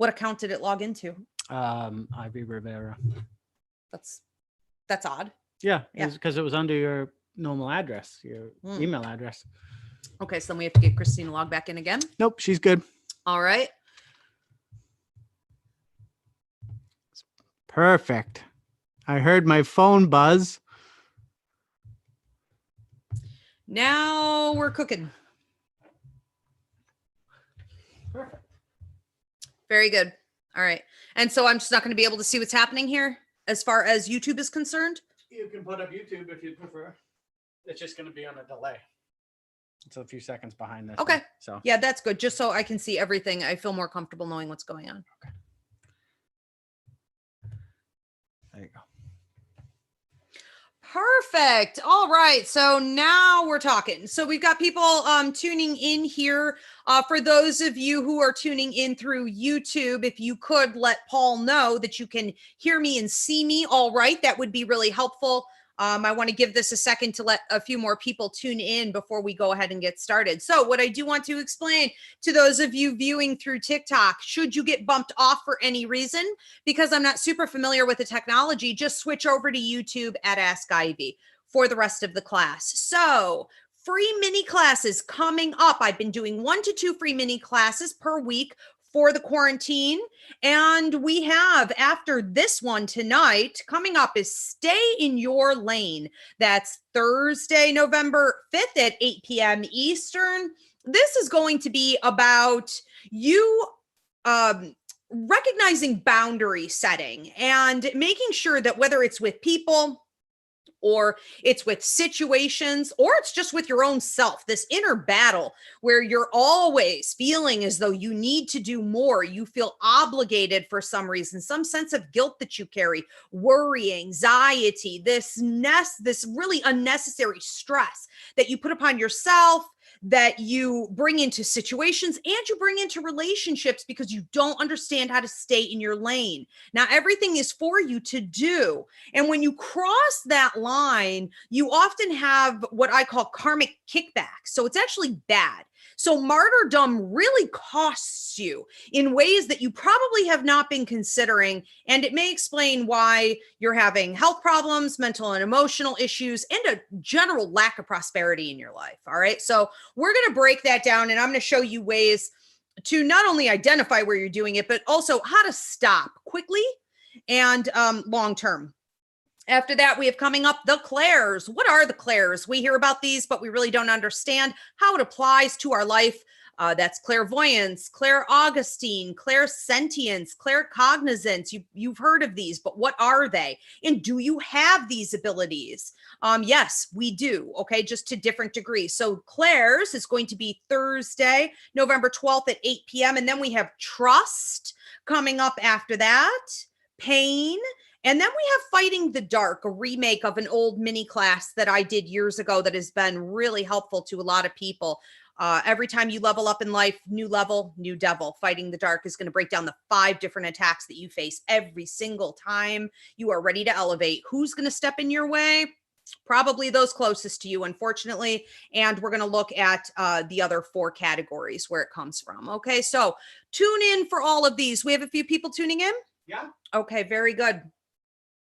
What account did it log into? Ivy Rivera. That's odd. Yeah, because it was under your normal address, your email address. Okay, so then we have to get Christina log back in again. Nope, she's good. All right. Perfect. I heard my phone buzz. Now we're cooking. Perfect. Very good. All right. And so I'm just not going to be able to see what's happening here as far as YouTube is concerned. You can put up YouTube if you'd prefer. It's just going to be on a delay. It's a few seconds behind this. Okay. One, so yeah, that's good. Just so I can see everything. I feel more comfortable knowing what's going on. Okay. There you go. Perfect. All right. So now we're talking. So we've got people tuning in here. For those of you who are tuning in through YouTube, if you could let Paul know that you can hear me and see me all right, that would be really helpful. I want to give this a second to let a few more people tune in before we go ahead and get started. So what I do want to explain to those of you viewing through TikTok, should you get bumped off for any reason, because I'm not super familiar with the technology, just switch over to YouTube at Ask Ivy for the rest of the class. So free mini classes coming up. I've been doing 1 to 2 free mini classes per week for the quarantine. And we have, after this one tonight, coming up is Stay in Your Lane. That's Thursday, November 5th at 8 p.m. Eastern. This is going to be about you recognizing boundary setting and making sure that whether it's with people, or it's with situations, or it's just with your own self, this inner battle where you're always feeling as though you need to do more. You feel obligated for some reason, some sense of guilt that you carry, worry, anxiety, this really unnecessary stress that you put upon yourself, that you bring into situations and you bring into relationships because you don't understand how to stay in your lane. Now, everything is for you to do. And when you cross that line, you often have what I call karmic kickback. So it's actually bad. So martyrdom really costs you in ways that you probably have not been considering. And it may explain why you're having health problems, mental and emotional issues, and a general lack of prosperity in your life. All right. So we're going to break that down, and I'm going to show you ways to not only identify where you're doing it, but also how to stop quickly and long term. After that, we have coming up the clairs. What are the clairs? We hear about these, but we really don't understand how it applies to our life. That's clairvoyance, clairaugustine, clairsentience, claircognizance. You've heard of these, but what are they? And do you have these abilities? Yes, we do. Okay, just to different degrees. So clairs is going to be Thursday, November 12th at 8 p.m. And then we have trust coming up after that, pain. And then we have Fighting the Dark, a remake of an old mini class that I did years ago that has been really helpful to a lot of people. Every time you level up in life, new level, new devil. Fighting the Dark is going to break down the 5 different attacks that you face every single time you are ready to elevate. Who's going to step in your way? Probably those closest to you, unfortunately. And we're going to look at the other 4 categories where it comes from. Okay, so tune in for all of these. We have a few people tuning in? Yeah. Okay, very good.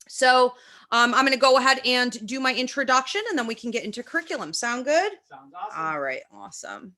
So I'm going to go ahead and do my introduction, and then we can get into curriculum. Sound good? Sounds awesome. All right. Awesome.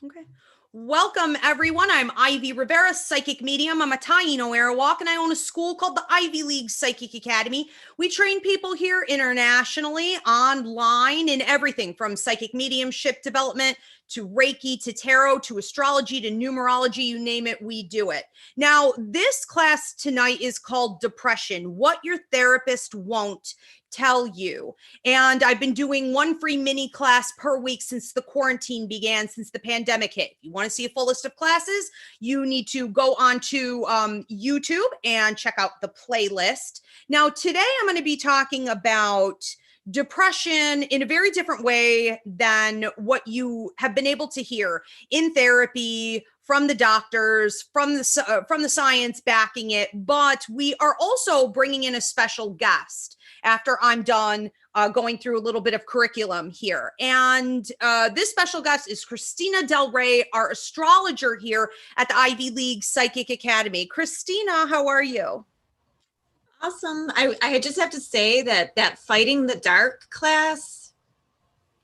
Okay. Welcome, everyone. I'm Ivy Rivera, psychic medium. I'm a Taino Arawak, and I own a school called the Ivy League Psychic Academy. We train people here internationally, online, in everything from psychic mediumship development to Reiki, to tarot, to astrology, to numerology, you name it, we do it. Now, this class tonight is called Depression, What Your Therapist Won't Tell You. And I've been doing 1 free mini class per week since the quarantine began, since the pandemic hit. If you want to see a full list of classes, you need to go onto YouTube and check out the playlist. Now, today I'm going to be talking about depression in a very different way than what you have been able to hear in therapy from the doctors, from the science backing it. But we are also bringing in a special guest after I'm done going through a little bit of curriculum here. And this special guest is Christina Del Rey, our astrologer here at the Ivy League Psychic Academy. Christina, how are you? Awesome. I just have to say that Fighting the Dark class,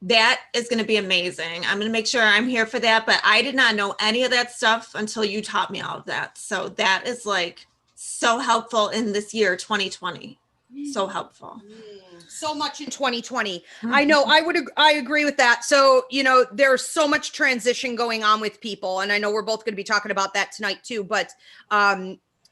that is going to be amazing. I'm going to make sure I'm here for that, but I did not know any of that stuff until you taught me all of that. So that is like so helpful in this year, 2020. So helpful. So much in 2020. I know I agree with that. So, you know, there's so much transition going on with people. And I know we're both going to be talking about that tonight too, but,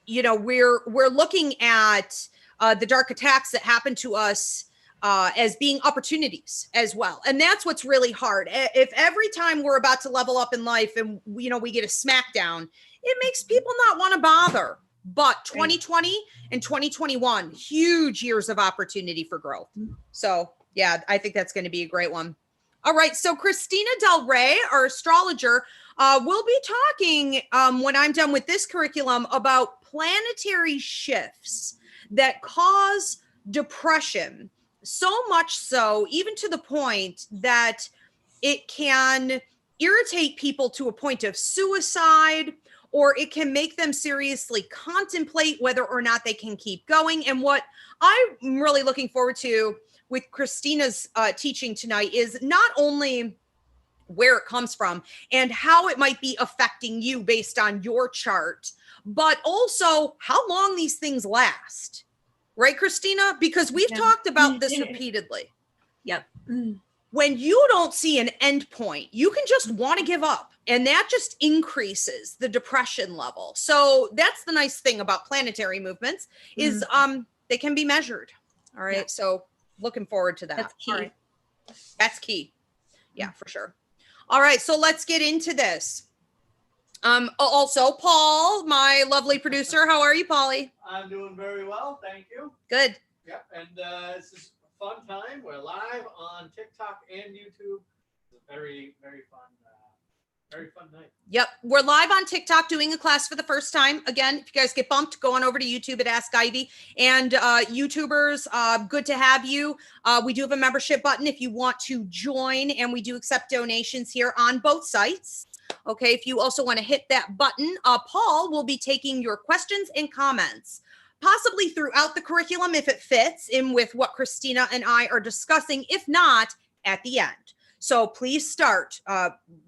you know, we're looking at the dark attacks that happen to us as being opportunities as well. And that's what's really hard. If every time we're about to level up in life and, you know, we get a smackdown, it makes people not want to bother. But 2020 and 2021, huge years of opportunity for growth. So yeah, I think that's going to be a great one. All right. So Christina Del Rey, our astrologer, we'll be talking when I'm done with this curriculum about planetary shifts that cause depression. So much so, even to the point that it can irritate people to a point of suicide, or it can make them seriously contemplate whether or not they can keep going. And what I'm really looking forward to with Christina's teaching tonight is not only where it comes from and how it might be affecting you based on your chart, but also how long these things last. Right, Christina? Because we've talked about this repeatedly. Yep. When you don't see an end point, you can just want to give up. And that just increases the depression level. So that's the nice thing about planetary movements is they can be measured. All right. Yeah. So looking forward to that. That's key. All right. That's key. Yeah, for sure. All right. So let's get into this. Also, Paul, my lovely producer. How are you, Paulie? I'm doing very well. Thank you. Good. Yep. And this is a fun time. We're live on TikTok and YouTube. It's a very, very fun night. Yep. We're live on TikTok doing a class for the first time. Again, if you guys get bumped, go on over to YouTube at Ask Ivy. And YouTubers, good to have you. We do have a membership button if you want to join, and we do accept donations here on both sites. Okay. If you also want to hit that button, Paul will be taking your questions and comments, possibly throughout the curriculum if it fits in with what Christina and I are discussing. If not, at the end. So please start,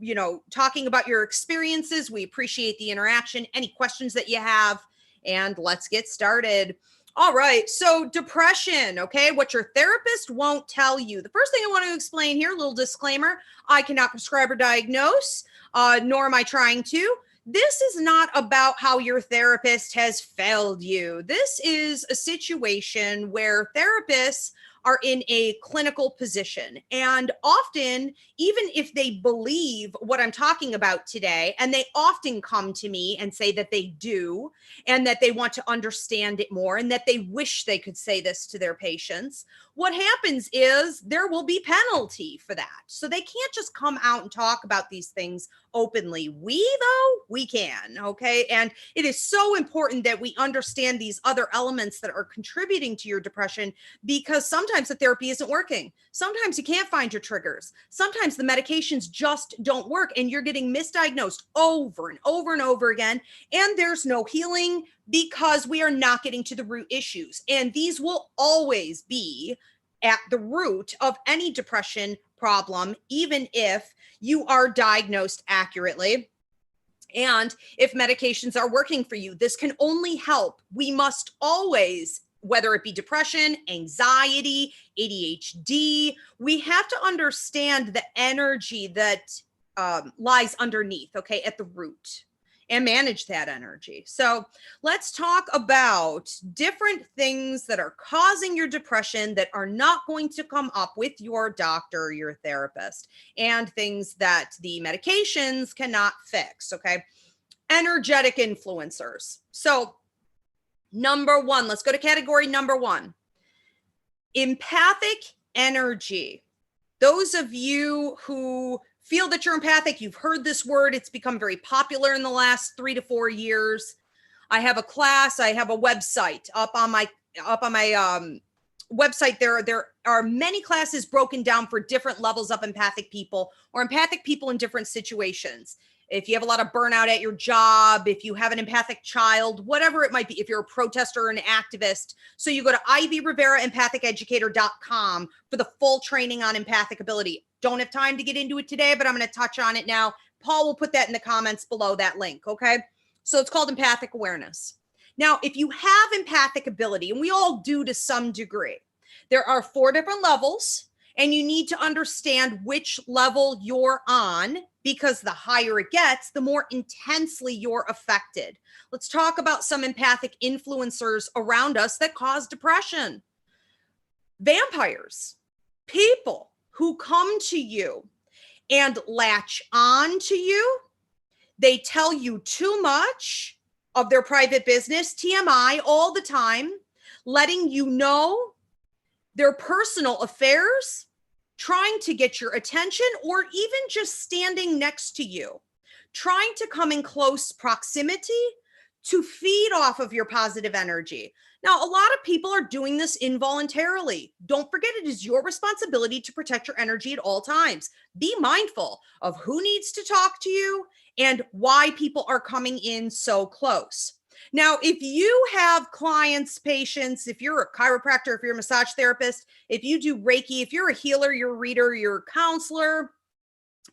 you know, talking about your experiences. We appreciate the interaction, any questions that you have, and let's get started. All right. So depression, okay, what your therapist won't tell you. The first thing I want to explain here, a little disclaimer, I cannot prescribe or diagnose, nor am I trying to. This is not about how your therapist has failed you. This is a situation where therapists are in a clinical position. And often, even if they believe what I'm talking about today, and they often come to me and say that they do, and that they want to understand it more, and that they wish they could say this to their patients, what happens is there will be penalty for that. So they can't just come out and talk about these things openly. We can, okay? And it is so important that we understand these other elements that are contributing to your depression, because sometimes the therapy isn't working. Sometimes you can't find your triggers. Sometimes the medications just don't work and you're getting misdiagnosed over and over and over again. And there's no healing because we are not getting to the root issues. And these will always be at the root of any depression problem, even if you are diagnosed accurately. And if medications are working for you, this can only help. We must always, whether it be depression, anxiety, ADHD, we have to understand the energy that lies underneath, okay, at the root, and manage that energy. So let's talk about different things that are causing your depression that are not going to come up with your doctor or your therapist, and things that the medications cannot fix, okay? Energetic influencers. So number one, let's go to category number one. Empathic energy. Those of you who feel that you're empathic, you've heard this word. It's become very popular in the last 3 to 4 years. I have a class, I have a website up on my website. There are many classes broken down for different levels of empathic people or empathic people in different situations. If you have a lot of burnout at your job, if you have an empathic child, whatever it might be, if you're a protester or an activist. So you go to IvyRiveraEmpathicEducator.com for the full training on empathic ability. Don't have time to get into it today, but I'm going to touch on it now. Paul will put that in the comments below that link, okay? So it's called empathic awareness. Now, if you have empathic ability, and we all do to some degree, there are 4 different levels, and you need to understand which level you're on, because the higher it gets, the more intensely you're affected. Let's talk about some empathic influencers around us that cause depression. Vampires, people who come to you and latch on to you. They tell you too much of their private business, TMI, all the time, letting you know their personal affairs, trying to get your attention, or even just standing next to you, trying to come in close proximity to feed off of your positive energy. Now, a lot of people are doing this involuntarily. Don't forget, it is your responsibility to protect your energy at all times. Be mindful of who needs to talk to you and why people are coming in so close. Now, if you have clients, patients, if you're a chiropractor, if you're a massage therapist, if you do Reiki, if you're a healer, you're a reader, you're a counselor,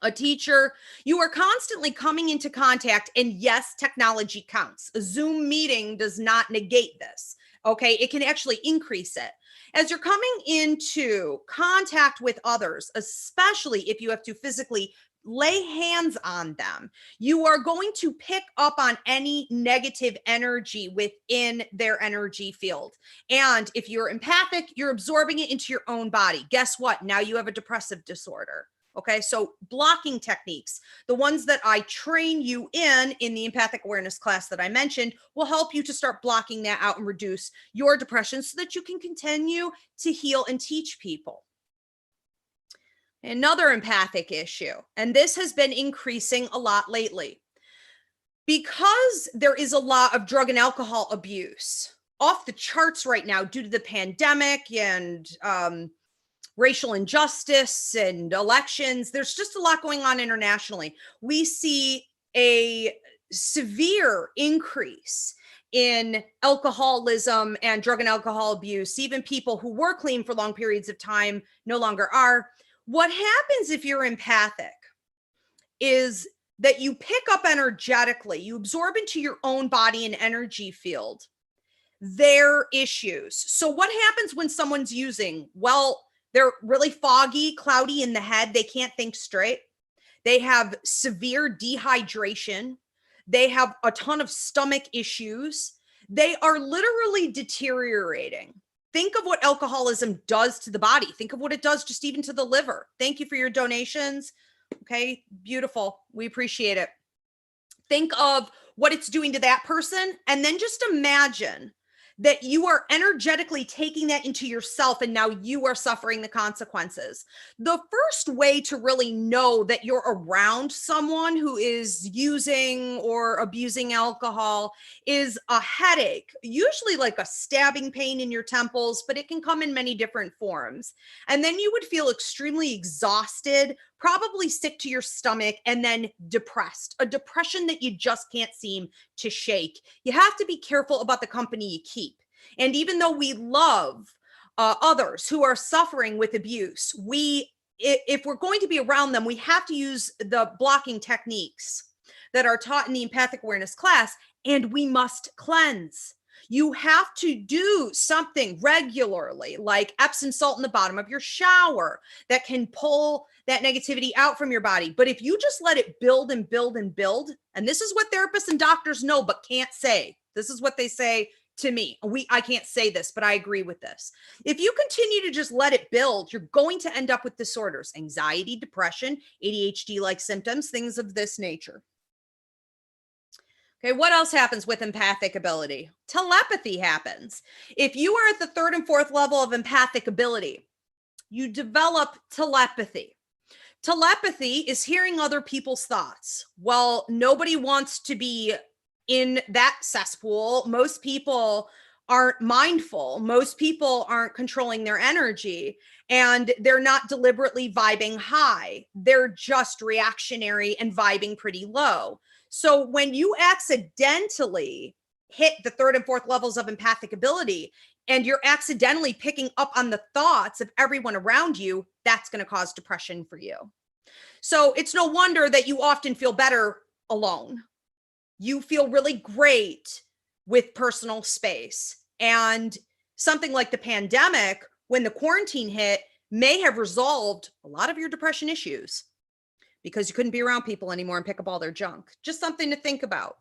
a teacher, you are constantly coming into contact. And yes, technology counts. A Zoom meeting does not negate this. Okay, it can actually increase it. As you're coming into contact with others, especially if you have to physically lay hands on them, you are going to pick up on any negative energy within their energy field. And if you're empathic, you're absorbing it into your own body. Guess what? Now you have a depressive disorder. Okay, so blocking techniques, the ones that I train you in the empathic awareness class that I mentioned, will help you to start blocking that out and reduce your depression so that you can continue to heal and teach people. Another empathic issue, and this has been increasing a lot lately, because there is a lot of drug and alcohol abuse off the charts right now due to the pandemic and racial injustice and elections. There's just a lot going on internationally. We see a severe increase in alcoholism and drug and alcohol abuse. Even people who were clean for long periods of time no longer are. What happens if you're empathic is that you pick up energetically, you absorb into your own body and energy field their issues. So what happens when someone's using? Well, they're really foggy, cloudy in the head. They can't think straight. They have severe dehydration. They have a ton of stomach issues. They are literally deteriorating. Think of what alcoholism does to the body. Think of what it does just even to the liver. Thank you for your donations. Okay, beautiful. We appreciate it. Think of what it's doing to that person, and then just imagine that you are energetically taking that into yourself, and now you are suffering the consequences. The first way to really know that you're around someone who is using or abusing alcohol is a headache, usually like a stabbing pain in your temples, but it can come in many different forms. And then you would feel extremely exhausted, probably sick to your stomach, and then depressed, a depression that you just can't seem to shake. You have to be careful about the company you keep. And even though we love others who are suffering with abuse, if we're going to be around them, we have to use the blocking techniques that are taught in the empathic awareness class, and we must cleanse. You have to do something regularly, like Epsom salt in the bottom of your shower that can pull that negativity out from your body. But if you just let it build and build and build, and this is what therapists and doctors know but can't say, this is what they say to me. I can't say this, but I agree with this. If you continue to just let it build, you're going to end up with disorders, anxiety, depression, ADHD-like symptoms, things of this nature. Okay, what else happens with empathic ability? Telepathy happens. If you are at the 3rd and 4th level of empathic ability, you develop telepathy. Telepathy is hearing other people's thoughts. Well, nobody wants to be in that cesspool. Most people aren't mindful. Most people aren't controlling their energy, and they're not deliberately vibing high. They're just reactionary and vibing pretty low. So when you accidentally hit the third and fourth levels of empathic ability, and you're accidentally picking up on the thoughts of everyone around you, that's going to cause depression for you. So it's no wonder that you often feel better alone. You feel really great with personal space. And something like the pandemic, when the quarantine hit, may have resolved a lot of your depression issues because you couldn't be around people anymore and pick up all their junk. Just something to think about.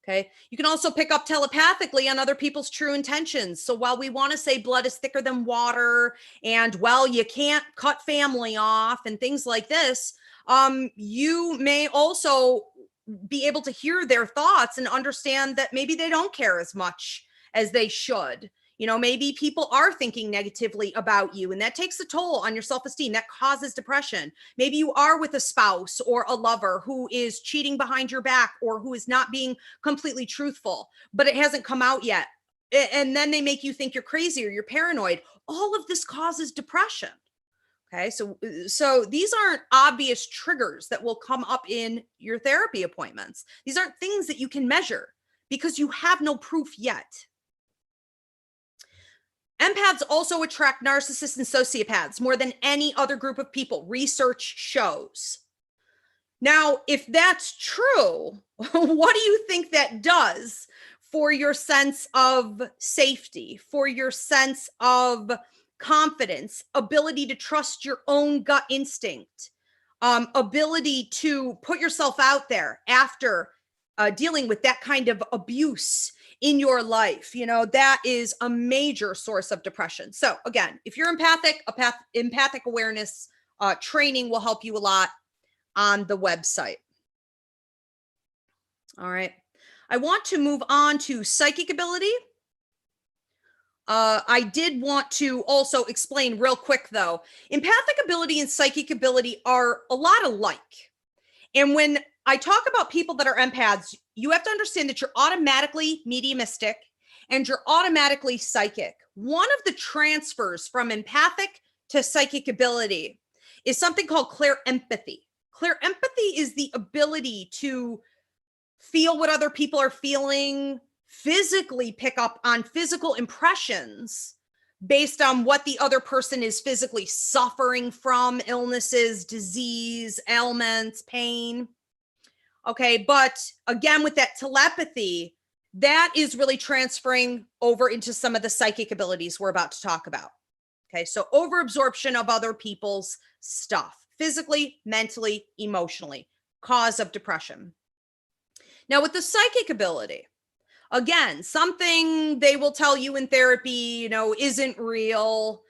Okay. You can also pick up telepathically on other people's true intentions. So while we want to say blood is thicker than water and, well, you can't cut family off and things like this, you may also be able to hear their thoughts and understand that maybe they don't care as much as they should. You know, maybe people are thinking negatively about you, and that takes a toll on your self-esteem. That causes depression. Maybe you are with a spouse or a lover who is cheating behind your back or who is not being completely truthful, but it hasn't come out yet. And then they make you think you're crazy or you're paranoid. All of this causes depression. Okay, so these aren't obvious triggers that will come up in your therapy appointments. These aren't things that you can measure because you have no proof yet. Empaths also attract narcissists and sociopaths more than any other group of people, research shows. Now, if that's true, what do you think that does for your sense of safety, for your sense of confidence, ability to trust your own gut instinct, ability to put yourself out there after dealing with that kind of abuse in your life? You know, that is a major source of depression. So again, if you're empathic, empathic awareness training will help you a lot on the website. All right. I want to move on to psychic ability. I did want to also explain real quick, though, empathic ability and psychic ability are a lot alike. And when I talk about people that are empaths, you have to understand that you're automatically mediumistic and you're automatically psychic. One of the transfers from empathic to psychic ability is something called clear empathy. Clear empathy is the ability to feel what other people are feeling, physically pick up on physical impressions based on what the other person is physically suffering from, illnesses, disease, ailments, pain. Okay, but again, with that telepathy, that is really transferring over into some of the psychic abilities we're about to talk about. Okay, so overabsorption of other people's stuff, physically, mentally, emotionally, cause of depression. Now, with the psychic ability, again, something they will tell you in therapy, you know, isn't real.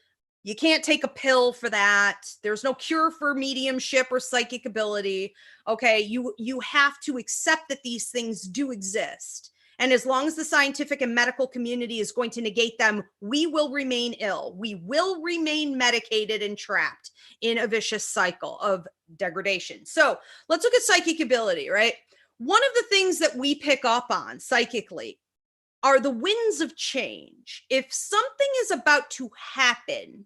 You can't take a pill for that. There's no cure for mediumship or psychic ability. Okay, you have to accept that these things do exist. And as long as the scientific and medical community is going to negate them, we will remain ill. We will remain medicated and trapped in a vicious cycle of degradation. So let's look at psychic ability, right? One of the things that we pick up on psychically are the winds of change. If something is about to happen,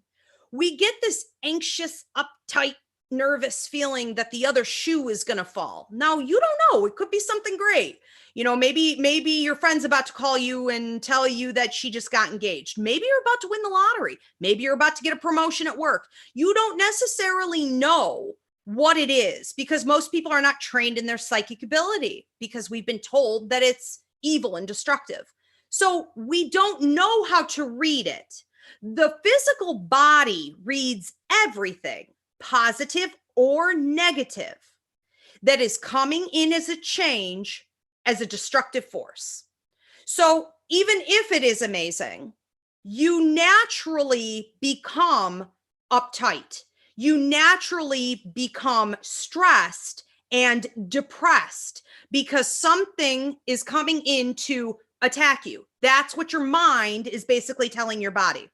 we get this anxious, uptight, nervous feeling that the other shoe is going to fall. Now, you don't know. It could be something great. You know, maybe your friend's about to call you and tell you that she just got engaged. Maybe you're about to win the lottery. Maybe you're about to get a promotion at work. You don't necessarily know what it is because most people are not trained in their psychic ability because we've been told that it's evil and destructive. So we don't know how to read it. The physical body reads everything, positive or negative, that is coming in as a change, as a destructive force. So even if it is amazing, you naturally become uptight. You naturally become stressed and depressed because something is coming in to attack you. That's what your mind is basically telling your body.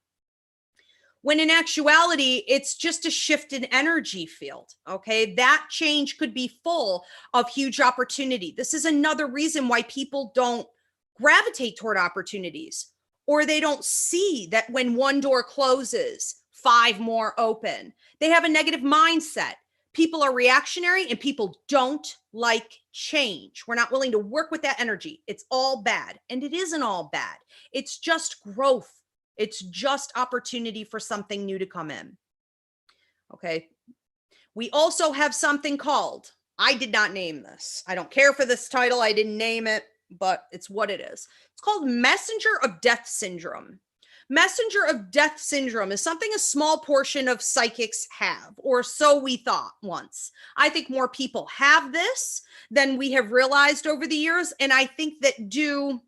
when in actuality, it's just a shift in energy field. Okay. That change could be full of huge opportunity. This is another reason why people don't gravitate toward opportunities, or they don't see that when one door closes, 5 more open. They have a negative mindset. People are reactionary and people don't like change. We're not willing to work with that energy. It's all bad. And it isn't all bad. It's just growth. It's just opportunity for something new to come in. Okay. We also have something called, I did not name this. I don't care for this title. I didn't name it, but it's what it is. It's called Messenger of Death Syndrome. Messenger of Death Syndrome is something a small portion of psychics have, or so we thought once. I think more people have this than we have realized over the years. And I think that due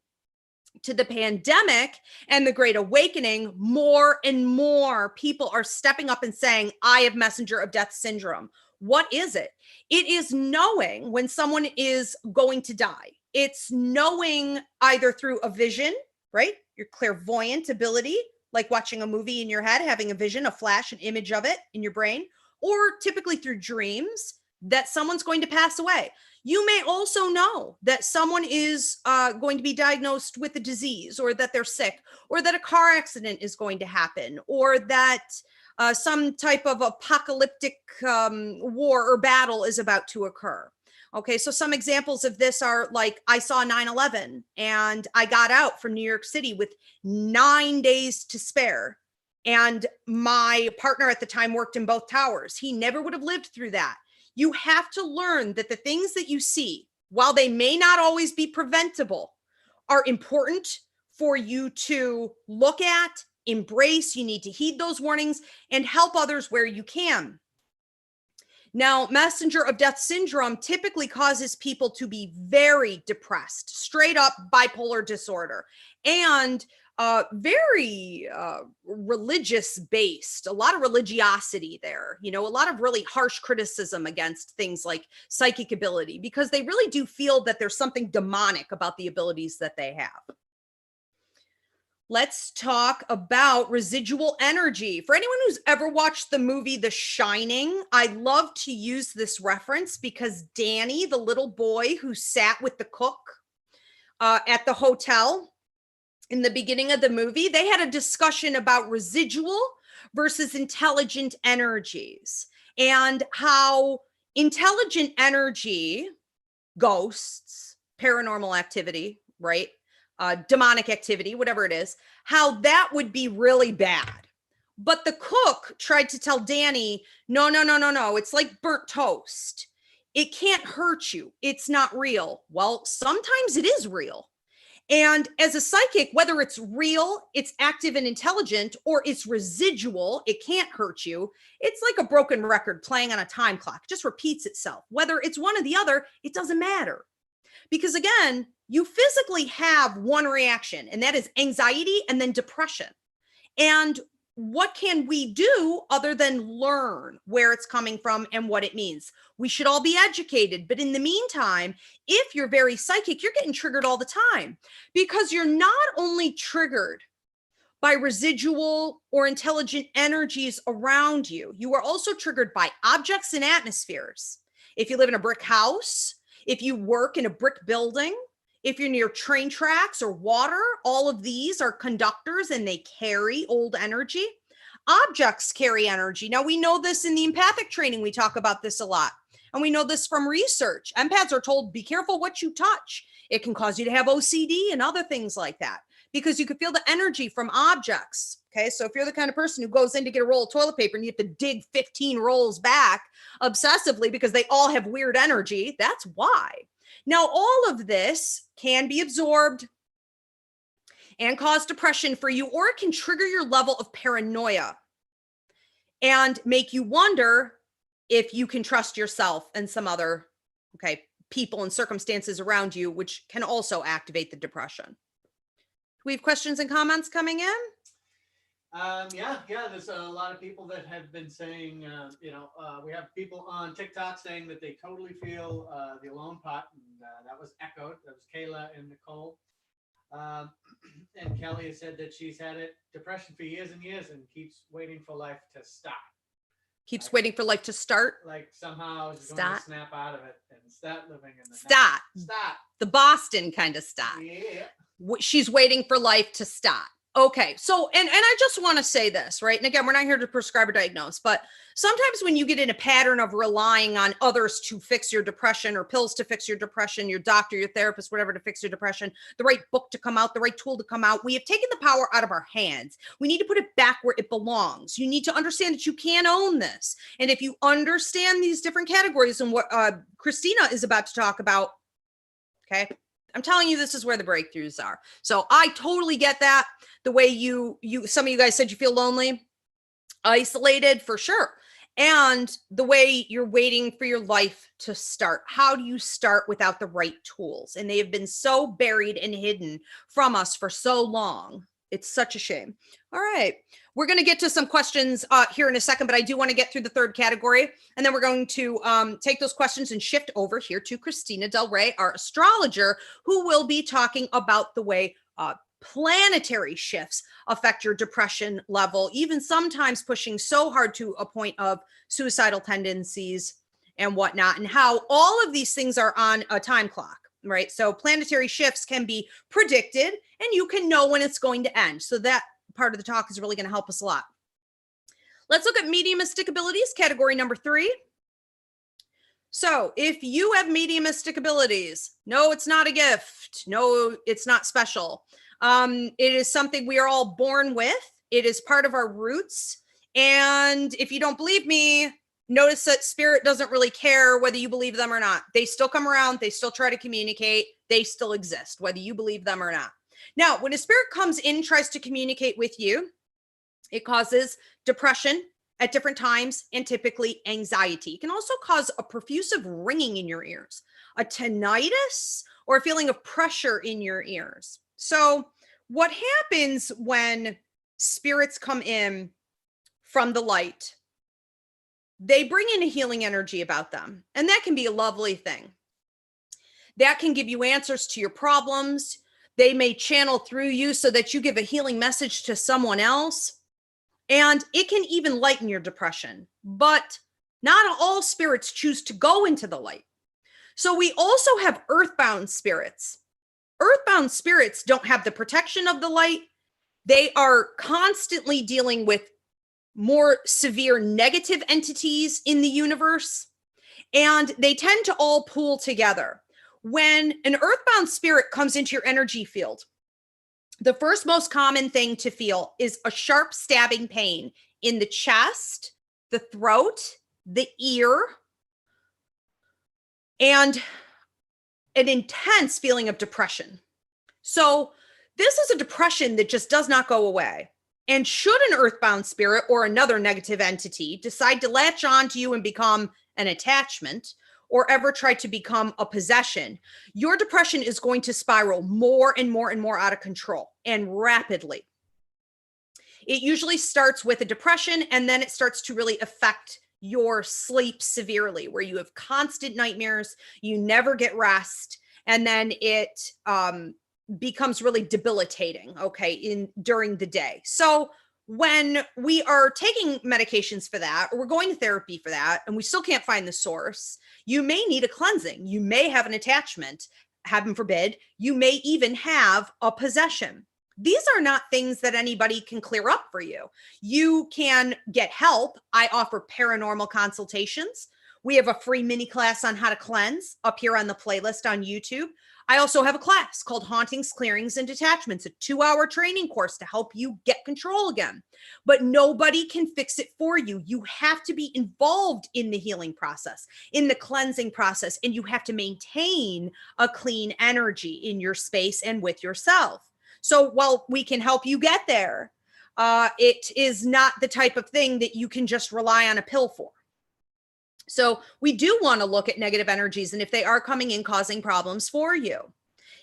to the pandemic and the Great Awakening, more and more people are stepping up and saying, I have Messenger of Death Syndrome. What is it? It is knowing when someone is going to die. It's knowing either through a vision, right? Your clairvoyant ability, like watching a movie in your head, having a vision, a flash, an image of it in your brain, or typically through dreams that someone's going to pass away. You may also know that someone is going to be diagnosed with a disease, or that they're sick, or that a car accident is going to happen, or that some type of apocalyptic war or battle is about to occur. Okay, so some examples of this are like, I saw 9/11 and I got out from New York City with 9 days to spare. And my partner at the time worked in both towers. He never would have lived through that. You have to learn that the things that you see, while they may not always be preventable, are important for you to look at, embrace. You need to heed those warnings and help others where you can. Now, Messenger of Death Syndrome typically causes people to be very depressed, straight up bipolar disorder, and very religious based, a lot of religiosity there, a lot of really harsh criticism against things like psychic ability, because they really do feel that there's something demonic about the abilities that they have. Let's talk about residual energy. For anyone who's ever watched the movie The Shining, I love to use this reference because Danny, the little boy who sat with the cook at the hotel in the beginning of the movie, they had a discussion about residual versus intelligent energies, and how intelligent energy, ghosts, paranormal activity, right? Demonic activity, whatever it is, how that would be really bad. But the cook tried to tell Danny, no, it's like burnt toast. It can't hurt you. It's not real. Well, sometimes it is real. And as a psychic, whether it's real, it's active and intelligent, or it's residual, it can't hurt you. It's like a broken record playing on a time clock. It just repeats itself. Whether it's one or the other, it doesn't matter. Because again, you physically have one reaction, and that is anxiety and then depression. And what can we do other than learn where it's coming from and what it means? We should all be educated. But in the meantime, if you're very psychic, you're getting triggered all the time, because you're not only triggered by residual or intelligent energies around you, you are also triggered by objects and atmospheres. If you live in a brick house, if you work in a brick building, if you're near train tracks or water, all of these are conductors and they carry old energy. Objects carry energy. Now, we know this in the empathic training. We talk about this a lot. And we know this from research. Empaths are told, be careful what you touch. It can cause you to have OCD and other things like that, because you can feel the energy from objects. Okay, so if you're the kind of person who goes in to get a roll of toilet paper and you have to dig 15 rolls back obsessively because they all have weird energy, that's why. Now, all of this can be absorbed and cause depression for you, or it can trigger your level of paranoia and make you wonder if you can trust yourself and some other, people and circumstances around you, which can also activate the depression. Do we have questions and comments coming in? Yeah. There's a lot of people that have been saying, we have people on TikTok saying that they totally feel the alone pot, and that was echoed. That was Kayla and Nicole. And Kelly has said that she's had depression for years and years and keeps waiting for life to stop. Keeps waiting for life to start. Like somehow she's going to snap out of it and start living in the Stop. Stop. The Boston kind of stop. Yeah. She's waiting for life to stop. Okay. So, and I just want to say this, right? And again, we're not here to prescribe or diagnose, but sometimes when you get in a pattern of relying on others to fix your depression or pills to fix your depression, your doctor, your therapist, whatever, to fix your depression, the right book to come out, the right tool to come out, we have taken the power out of our hands. We need to put it back where it belongs. You need to understand that you can own this. And if you understand these different categories and what Christina is about to talk about, okay, I'm telling you, this is where the breakthroughs are. So I totally get that. The way some of you guys said you feel lonely, isolated, for sure. And the way you're waiting for your life to start. How do you start without the right tools? And they have been so buried and hidden from us for so long. It's such a shame. All right. We're going to get to some questions here in a second, but I do want to get through the third category. And then we're going to take those questions and shift over here to Christina Del Rey, our astrologer, who will be talking about the way planetary shifts affect your depression level, even sometimes pushing so hard to a point of suicidal tendencies and whatnot, and how all of these things are on a time clock. Right. So planetary shifts can be predicted and you can know when it's going to end. So that part of the talk is really going to help us a lot. Let's look at mediumistic abilities, category number 3. So if you have mediumistic abilities, no, it's not a gift. No, it's not special. It is something we are all born with. It is part of our roots. And if you don't believe me, notice that spirit doesn't really care whether you believe them or not. They still come around. They still try to communicate. They still exist, whether you believe them or not. Now, when a spirit comes in, tries to communicate with you, it causes depression at different times and typically anxiety. It can also cause a profusive ringing in your ears, a tinnitus, or a feeling of pressure in your ears. So what happens when spirits come in from the light? They bring in a healing energy about them, and that can be a lovely thing. That can give you answers to your problems. They may channel through you so that you give a healing message to someone else, and it can even lighten your depression. But not all spirits choose to go into the light. So we also have earthbound spirits. Earthbound spirits don't have the protection of the light. They are constantly dealing with more severe negative entities in the universe, and they tend to all pool together. When an earthbound spirit comes into your energy field, the first most common thing to feel is a sharp stabbing pain in the chest, the throat, the ear, and an intense feeling of depression. So this is a depression that just does not go away. And should an earthbound spirit or another negative entity decide to latch on to you and become an attachment, or ever try to become a possession, your depression is going to spiral more and more and more out of control, and rapidly. It usually starts with a depression, and then it starts to really affect your sleep severely, where you have constant nightmares, you never get rest, and then it becomes really debilitating, okay, during the day. So when we are taking medications for that, or we're going to therapy for that, and we still can't find the source, you may need a cleansing. You may have an attachment, heaven forbid. You may even have a possession. These are not things that anybody can clear up for you. You can get help. I offer paranormal consultations. We have a free mini class on how to cleanse up here on the playlist on YouTube. I also have a class called Hauntings, Clearings, and Detachments, a 2-hour training course to help you get control again. But nobody can fix it for you. You have to be involved in the healing process, in the cleansing process, and you have to maintain a clean energy in your space and with yourself. So while we can help you get there, it is not the type of thing that you can just rely on a pill for. So we do want to look at negative energies and if they are coming in causing problems for you.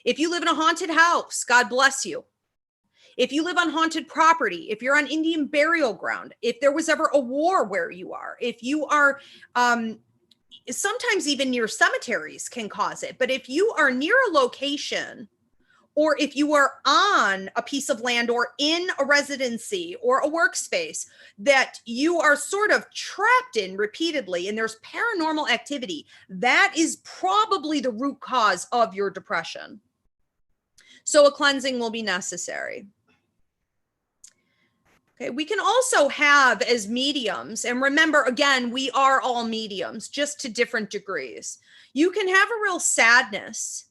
If you live in a haunted house, God bless you. If you live on haunted property, if you're on Indian burial ground, if there was ever a war where you are, if you are, sometimes even near cemeteries can cause it. But if you are near a location or if you are on a piece of land or in a residency or a workspace that you are sort of trapped in repeatedly and there's paranormal activity, that is probably the root cause of your depression. So a cleansing will be necessary. Okay, we can also have as mediums, and remember, again, we are all mediums, just to different degrees. You can have a real sadness,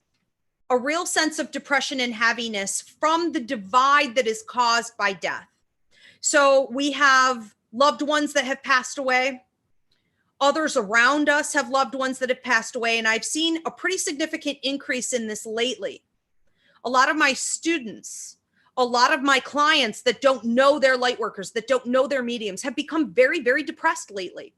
a real sense of depression and heaviness from the divide that is caused by death. So we have loved ones that have passed away. Others around us have loved ones that have passed away. And I've seen a pretty significant increase in this lately. A lot of my students, a lot of my clients that don't know their light workers, that don't know their mediums, have become very, very depressed lately.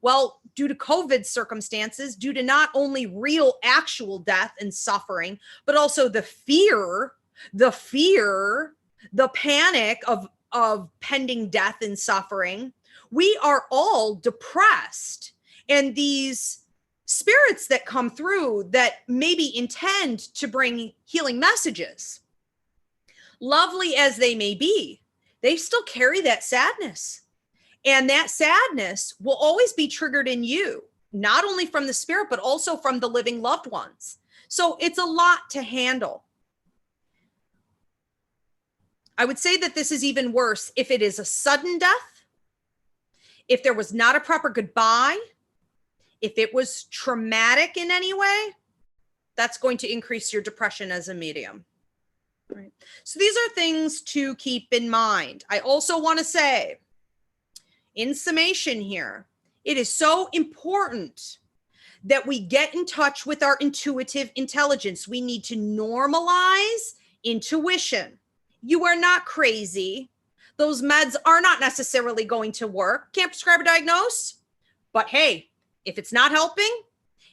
Well, due to COVID circumstances, due to not only real actual death and suffering, but also the fear, the panic of pending death and suffering, we are all depressed. And these spirits that come through that maybe intend to bring healing messages, lovely as they may be, they still carry that sadness. And that sadness will always be triggered in you, not only from the spirit, but also from the living loved ones. So it's a lot to handle. I would say that this is even worse if it is a sudden death, if there was not a proper goodbye, if it was traumatic in any way, that's going to increase your depression as a medium. Right. So these are things to keep in mind. I also want to say, in summation here, it is so important that we get in touch with our intuitive intelligence. We need to normalize intuition. You are not crazy. Those meds are not necessarily going to work. Can't prescribe or diagnose. But hey, if it's not helping,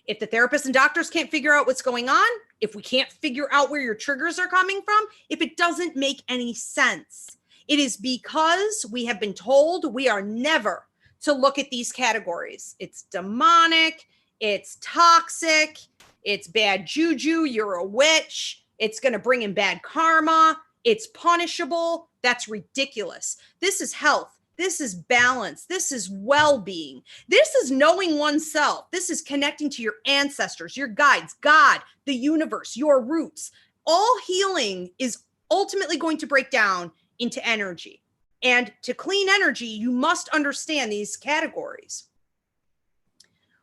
if the therapists and doctors can't figure out what's going on, if we can't figure out where your triggers are coming from, if it doesn't make any sense, it is because we have been told we are never to look at these categories. It's demonic, it's toxic, it's bad juju, you're a witch, it's going to bring in bad karma, it's punishable. That's ridiculous. This is health. This is balance. This is well-being. This is knowing oneself. This is connecting to your ancestors, your guides, God, the universe, your roots. All healing is ultimately going to break down into energy. And to clean energy, you must understand these categories.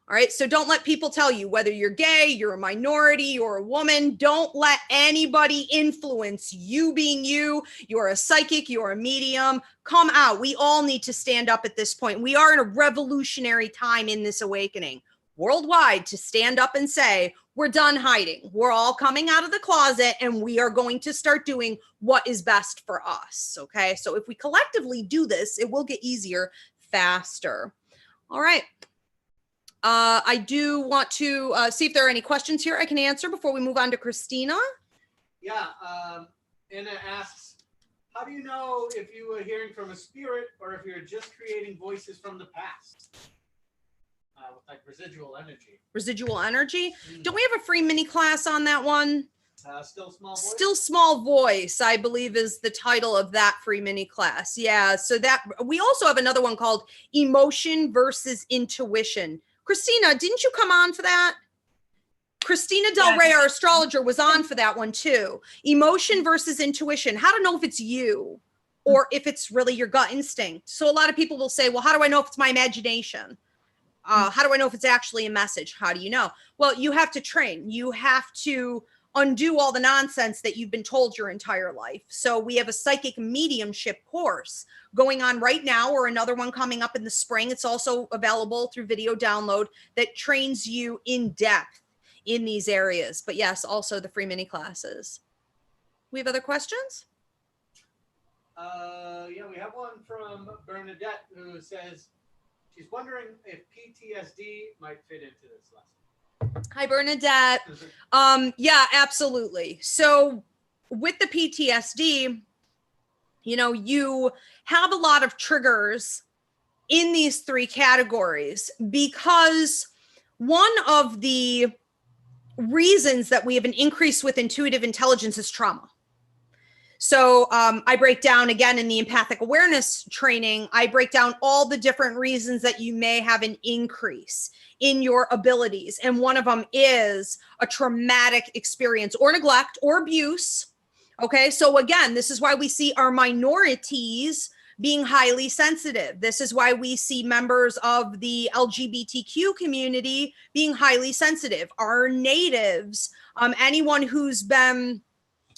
All right, so don't let people tell you whether you're gay, you're a minority, you're a woman. Don't let anybody influence you being you. You're a psychic, you're a medium. Come out. We all need to stand up at this point. We are in a revolutionary time in this awakening worldwide to stand up and say, we're done hiding. We're all coming out of the closet and we are going to start doing what is best for us. Okay, so if we collectively do this, it will get easier faster. All right. I do want to see if there are any questions here I can answer before we move on to Christina. Yeah, Anna asks, how do you know if you were hearing from a spirit or if you're just creating voices from the past? With like residual energy. Residual energy? Don't we have a free mini class on that one? Still Small Voice? Still Small Voice, I believe, is the title of that free mini class. Yeah, so that we also have another one called Emotion versus Intuition. Christina, didn't you come on for that? Christina Del Rey, our astrologer, was on for that one too. Emotion versus intuition. How to know if it's you or if it's really your gut instinct. So a lot of people will say, well, how do I know if it's my imagination? How do I know if it's actually a message? How do you know? Well, you have to train. You have to undo all the nonsense that you've been told your entire life. So we have a psychic mediumship course going on right now, or another one coming up in the spring. It's also available through video download that trains you in depth in these areas. But yes, also the free mini classes. We have other questions? Yeah, we have one from Bernadette who says she's wondering if PTSD might fit into this lesson. Hi, Bernadette. Yeah, absolutely. So with the PTSD, you know, you have a lot of triggers in these three categories because one of the reasons that we have an increase with intuitive intelligence is trauma. So I break down, again, in the empathic awareness training, I break down all the different reasons that you may have an increase in your abilities. And one of them is a traumatic experience or neglect or abuse. Okay. So again, this is why we see our minorities being highly sensitive. This is why we see members of the LGBTQ community being highly sensitive. Our natives, anyone who's been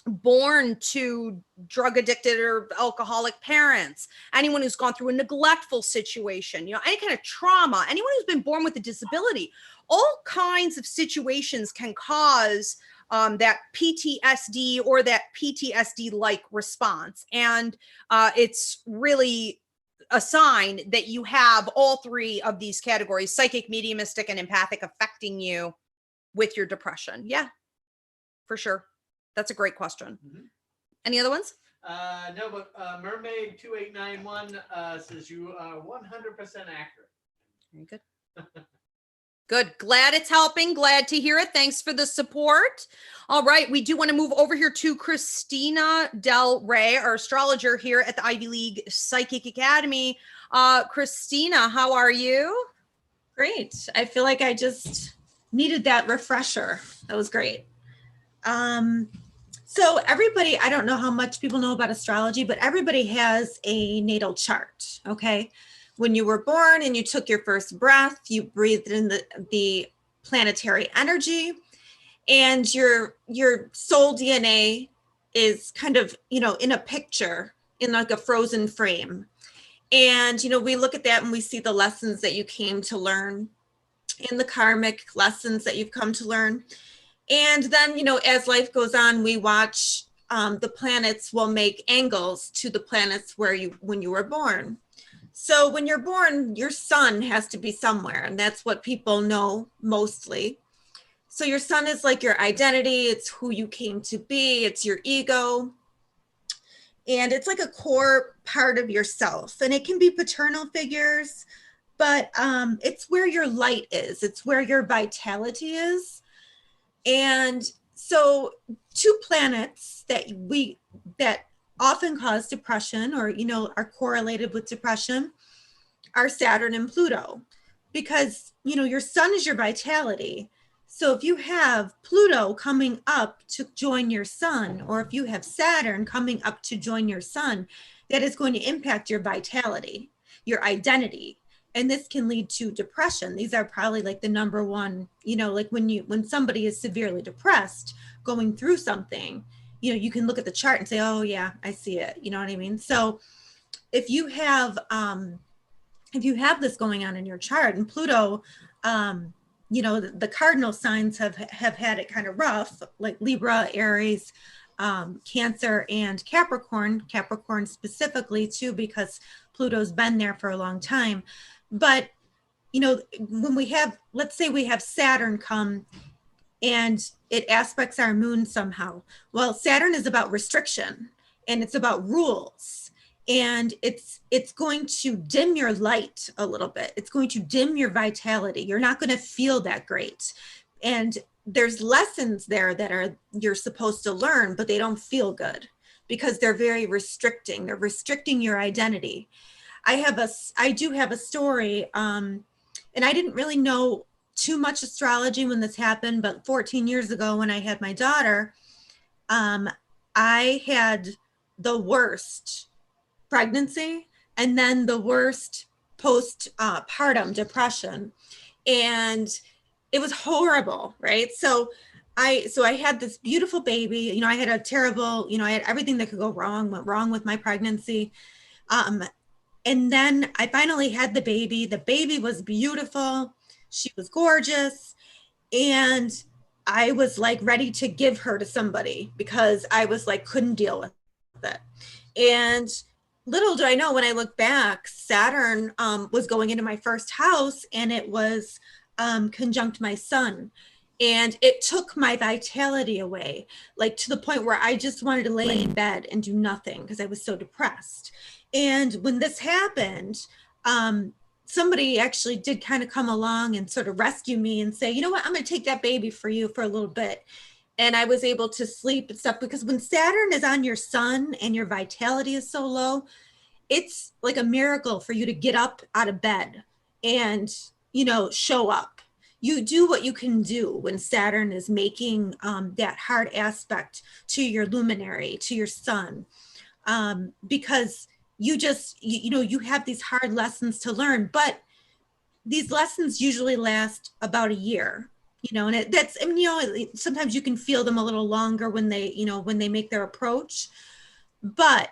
born to drug addicted or alcoholic parents, anyone who's gone through a neglectful situation, any kind of trauma, anyone who's been born with a disability, all kinds of situations can cause that PTSD or that PTSD-like response. And it's really a sign that you have all three of these categories, psychic, mediumistic, and empathic, affecting you with your depression. Yeah, for sure. That's a great question. Mm-hmm. Any other ones? No, but Mermaid 2891 says you are 100% accurate. Very good. Good. Glad it's helping. Glad to hear it. Thanks for the support. All right. We do want to move over here to Christina Del Rey, our astrologer here at the Ivy League Psychic Academy. Christina, how are you? Great. I feel like I needed that refresher. That was great. So everybody, I don't know how much people know about astrology, but everybody has a natal chart. Okay. When you were born and you took your first breath, you breathed in the planetary energy, and your soul DNA is kind of, in a picture, in like a frozen frame. And, we look at that and we see the lessons that you came to learn, and the karmic lessons that you've come to learn. And then, as life goes on, we watch the planets will make angles to the planets when you were born. So when you're born, your sun has to be somewhere, and that's what people know mostly. So your sun is like your identity. It's who you came to be. It's your ego. And it's like a core part of yourself. And it can be paternal figures, but it's where your light is. It's where your vitality is. And so two planets that often cause depression, or, are correlated with depression, are Saturn and Pluto, because, your sun is your vitality. So if you have Pluto coming up to join your sun, or if you have Saturn coming up to join your sun, that is going to impact your vitality, your identity. And this can lead to depression. These are probably like the number one, like when somebody is severely depressed, going through something, you can look at the chart and say, oh yeah, I see it. You know what I mean? So if you have this going on in your chart, and Pluto, the cardinal signs have had it kind of rough, like Libra, Aries, Cancer, and Capricorn specifically too, because Pluto's been there for a long time. But, when let's say we have Saturn come and it aspects our moon somehow. Well, Saturn is about restriction, and it's about rules, and it's going to dim your light a little bit. It's going to dim your vitality. You're not going to feel that great. And there's lessons there that you're supposed to learn, but they don't feel good because they're very restricting. They're restricting your identity. I do have a story, and I didn't really know too much astrology when this happened, but 14 years ago when I had my daughter, I had the worst pregnancy and then the worst postpartum depression. And it was horrible, right? So I had this beautiful baby, I had a terrible, I had everything that could go wrong, went wrong with my pregnancy. And then I finally had the baby. The baby was beautiful. She was gorgeous. And I was like ready to give her to somebody because I was like, couldn't deal with it. And little do I know, when I look back, Saturn was going into my first house, and it was conjunct my sun. And it took my vitality away, like to the point where I just wanted to lay in bed and do nothing because I was so depressed. And when this happened, somebody actually did kind of come along and sort of rescue me and say, you know what, I'm going to take that baby for you for a little bit. And I was able to sleep and stuff, because when Saturn is on your sun and your vitality is so low, it's like a miracle for you to get up out of bed and, you know, show up. You do what you can do when Saturn is making that hard aspect to your luminary, to your sun, because you just, you know, you have these hard lessons to learn, but these lessons usually last about a year, you know, and that's, I mean, you know, sometimes you can feel them a little longer when they, you know, when they make their approach, but,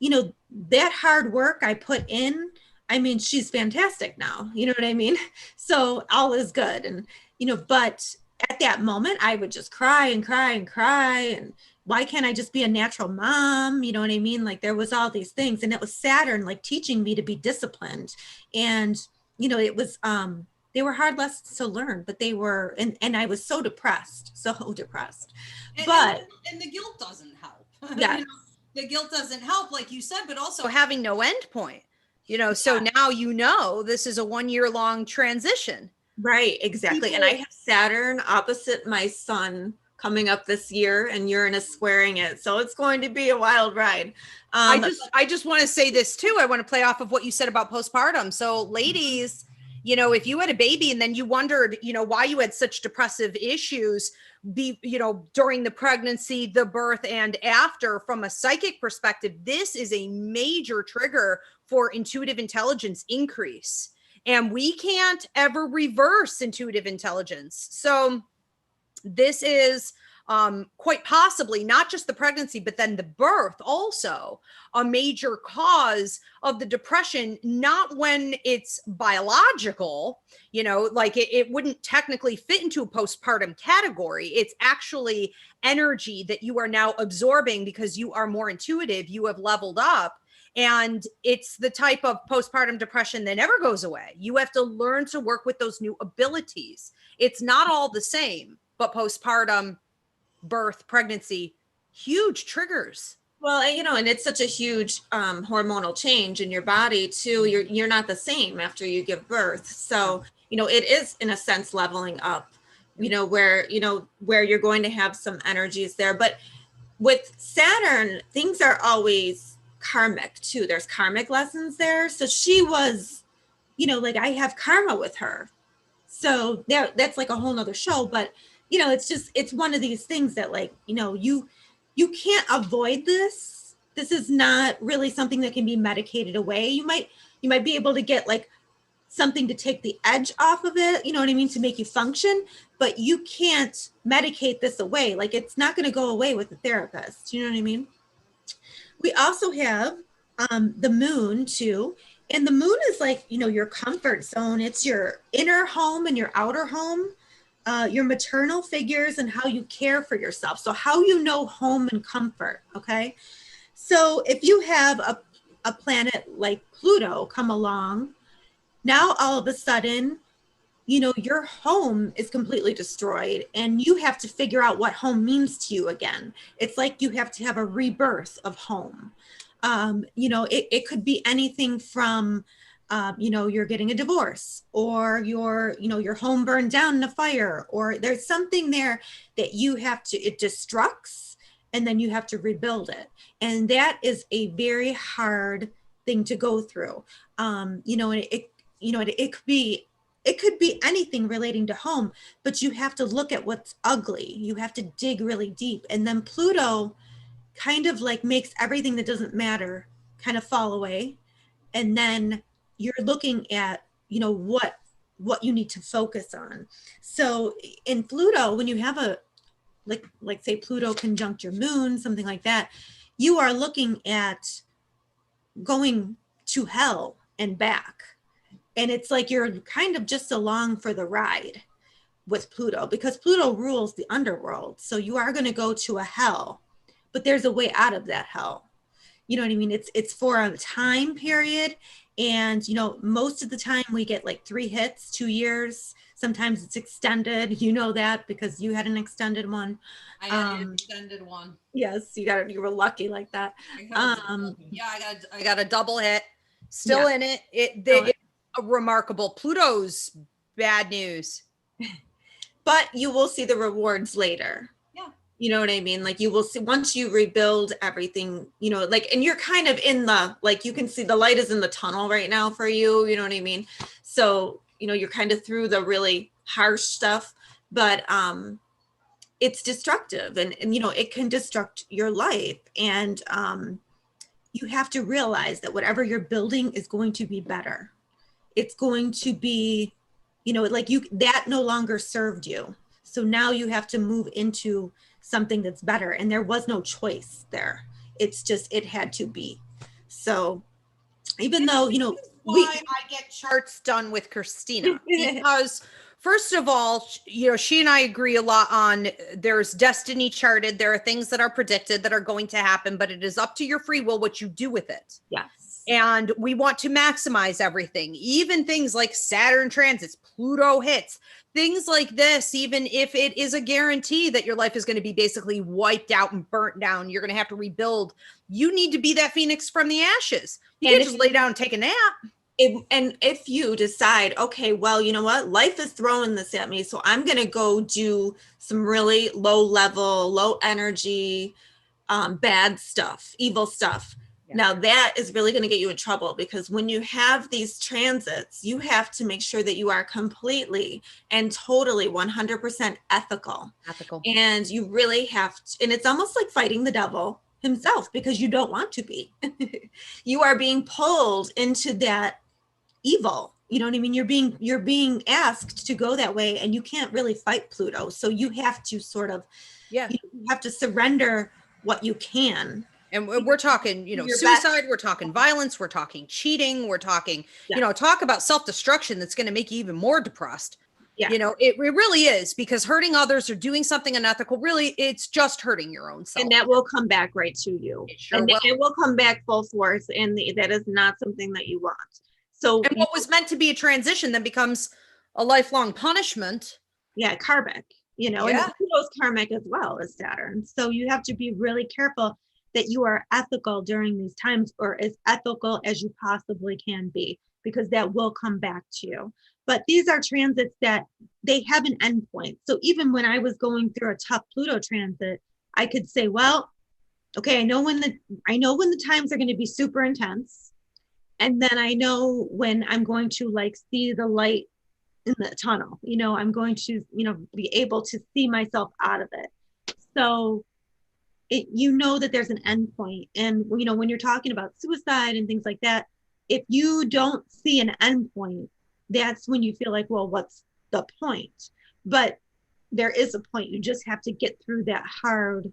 you know, that hard work I put in, I mean, she's fantastic now, you know what I mean? So all is good. And, you know, but at that moment I would just cry and cry and cry. And why can't I just be a natural mom? You know what I mean? Like there was all these things, and it was Saturn like teaching me to be disciplined. And, you know, it was, they were hard lessons to learn, but they were, and I was so depressed. And the guilt doesn't help. Yeah. You know, the guilt doesn't help, like you said, but also having no end point, you know, so now, you know, this is a 1 year long transition. Right, exactly. And I have Saturn opposite my sun coming up this year, and Uranus squaring it. So it's going to be a wild ride. I just want to say this too. I want to play off of what you said about postpartum. So ladies, you know, if you had a baby and then you wondered, you know, why you had such depressive issues, you know, during the pregnancy, the birth, and after, from a psychic perspective, this is a major trigger for intuitive intelligence increase. And we can't ever reverse intuitive intelligence. So this is quite possibly not just the pregnancy, but then the birth also a major cause of the depression, not when it's biological, you know, like it wouldn't technically fit into a postpartum category. It's actually energy that you are now absorbing because you are more intuitive, you have leveled up. And it's the type of postpartum depression that never goes away. You have to learn to work with those new abilities. It's not all the same, but postpartum, birth, pregnancy, huge triggers. Well, you know, and it's such a huge hormonal change in your body too. You're not the same after you give birth. So, you know, it is in a sense leveling up, you know, where you're going to have some energies there. But with Saturn, things are always karmic too. There's karmic lessons there. So she was, you know, like I have karma with her. So that's like a whole nother show. But, you know, it's one of these things that, like, you know, you can't avoid this. This is not really something that can be medicated away. You might be able to get like something to take the edge off of it, you know what I mean, to make you function, but you can't medicate this away. Like it's not going to go away with the therapist. You know what I mean? We also have the moon too. And the moon is like, you know, your comfort zone. It's your inner home and your outer home, your maternal figures and how you care for yourself. So how you know home and comfort, okay? So if you have a planet like Pluto come along, now all of a sudden, you know, your home is completely destroyed and you have to figure out what home means to you again. It's like you have to have a rebirth of home. You know, it could be anything from, you know, you're getting a divorce or your home burned down in a fire, or there's something there that you have to, it destructs and then you have to rebuild it. And that is a very hard thing to go through. You know, and it could be anything relating to home, but you have to look at what's ugly. You have to dig really deep. And then Pluto kind of like makes everything that doesn't matter kind of fall away. And then you're looking at, you know, what you need to focus on. So in Pluto, when you have a, like say Pluto conjunct your moon, something like that, you are looking at going to hell and back. And it's like you're kind of just along for the ride with Pluto, because Pluto rules the underworld. So you are going to go to a hell, but there's a way out of that hell. You know what I mean? It's for a time period. And, you know, most of the time we get like 3 hits, 2 years. Sometimes it's extended. You know that because you had an extended one. I had an extended one. Yes, you were lucky like that. Yeah, I got a double hit. Still in it. remarkable. Pluto's bad news. But you will see the rewards later. Yeah. You know what I mean? Like you will see once you rebuild everything, you know, like, and you're kind of in the, like, you can see the light is in the tunnel right now for you. You know what I mean? So, you know, you're kind of through the really harsh stuff, but it's destructive and you know, it can destruct your life. And you have to realize that whatever you're building is going to be better. It's going to be, you know, like you, that no longer served you. So now you have to move into something that's better. And there was no choice there. It's just, it had to be. So even though, you know, why I get charts done with Christina, because first of all, you know, she and I agree a lot on there's destiny charted. There are things that are predicted that are going to happen, but it is up to your free will what you do with it. yes. And we want to maximize everything, even things like Saturn transits, Pluto hits, things like this. Even if it is a guarantee that your life is going to be basically wiped out and burnt down, you're going to have to rebuild. You need to be that phoenix from the ashes. You can't just lay down and take a nap. And if you decide, okay, well, you know what, life is throwing this at me, so I'm going to go do some really low level, low energy, bad stuff, evil stuff. Yeah. Now that is really going to get you in trouble, because when you have these transits, you have to make sure that you are completely and totally 100% ethical. And you really have to, and it's almost like fighting the devil himself, because you don't want to be. You are being pulled into that evil. You know what I mean? You're being asked to go that way, and you can't really fight Pluto. So you have to sort of, you have to surrender what you can. And we're talking, you know, suicide, we're talking violence, we're talking cheating, we're talking, you know, talk about self-destruction that's going to make you even more depressed. Yeah. You know, it really is, because hurting others or doing something unethical, really, it's just hurting your own self. And that will come back right to you. It will come back full force, and that is not something that you want. So, and what was meant to be a transition then becomes a lifelong punishment. Yeah, karmic, you know, and Pluto's karmic as well as Saturn. So you have to be really careful that you are ethical during these times, or as ethical as you possibly can be, because that will come back to you. But these are transits that they have an endpoint. So even when I was going through a tough Pluto transit, I could say, well, okay, I know when the times are going to be super intense. And then I know when I'm going to like see the light in the tunnel, you know, I'm going to, you know, be able to see myself out of it. So you know that there's an end point. And, you know, when you're talking about suicide and things like that, if you don't see an end point, that's when you feel like, well, what's the point? But there is a point. You just have to get through that hard,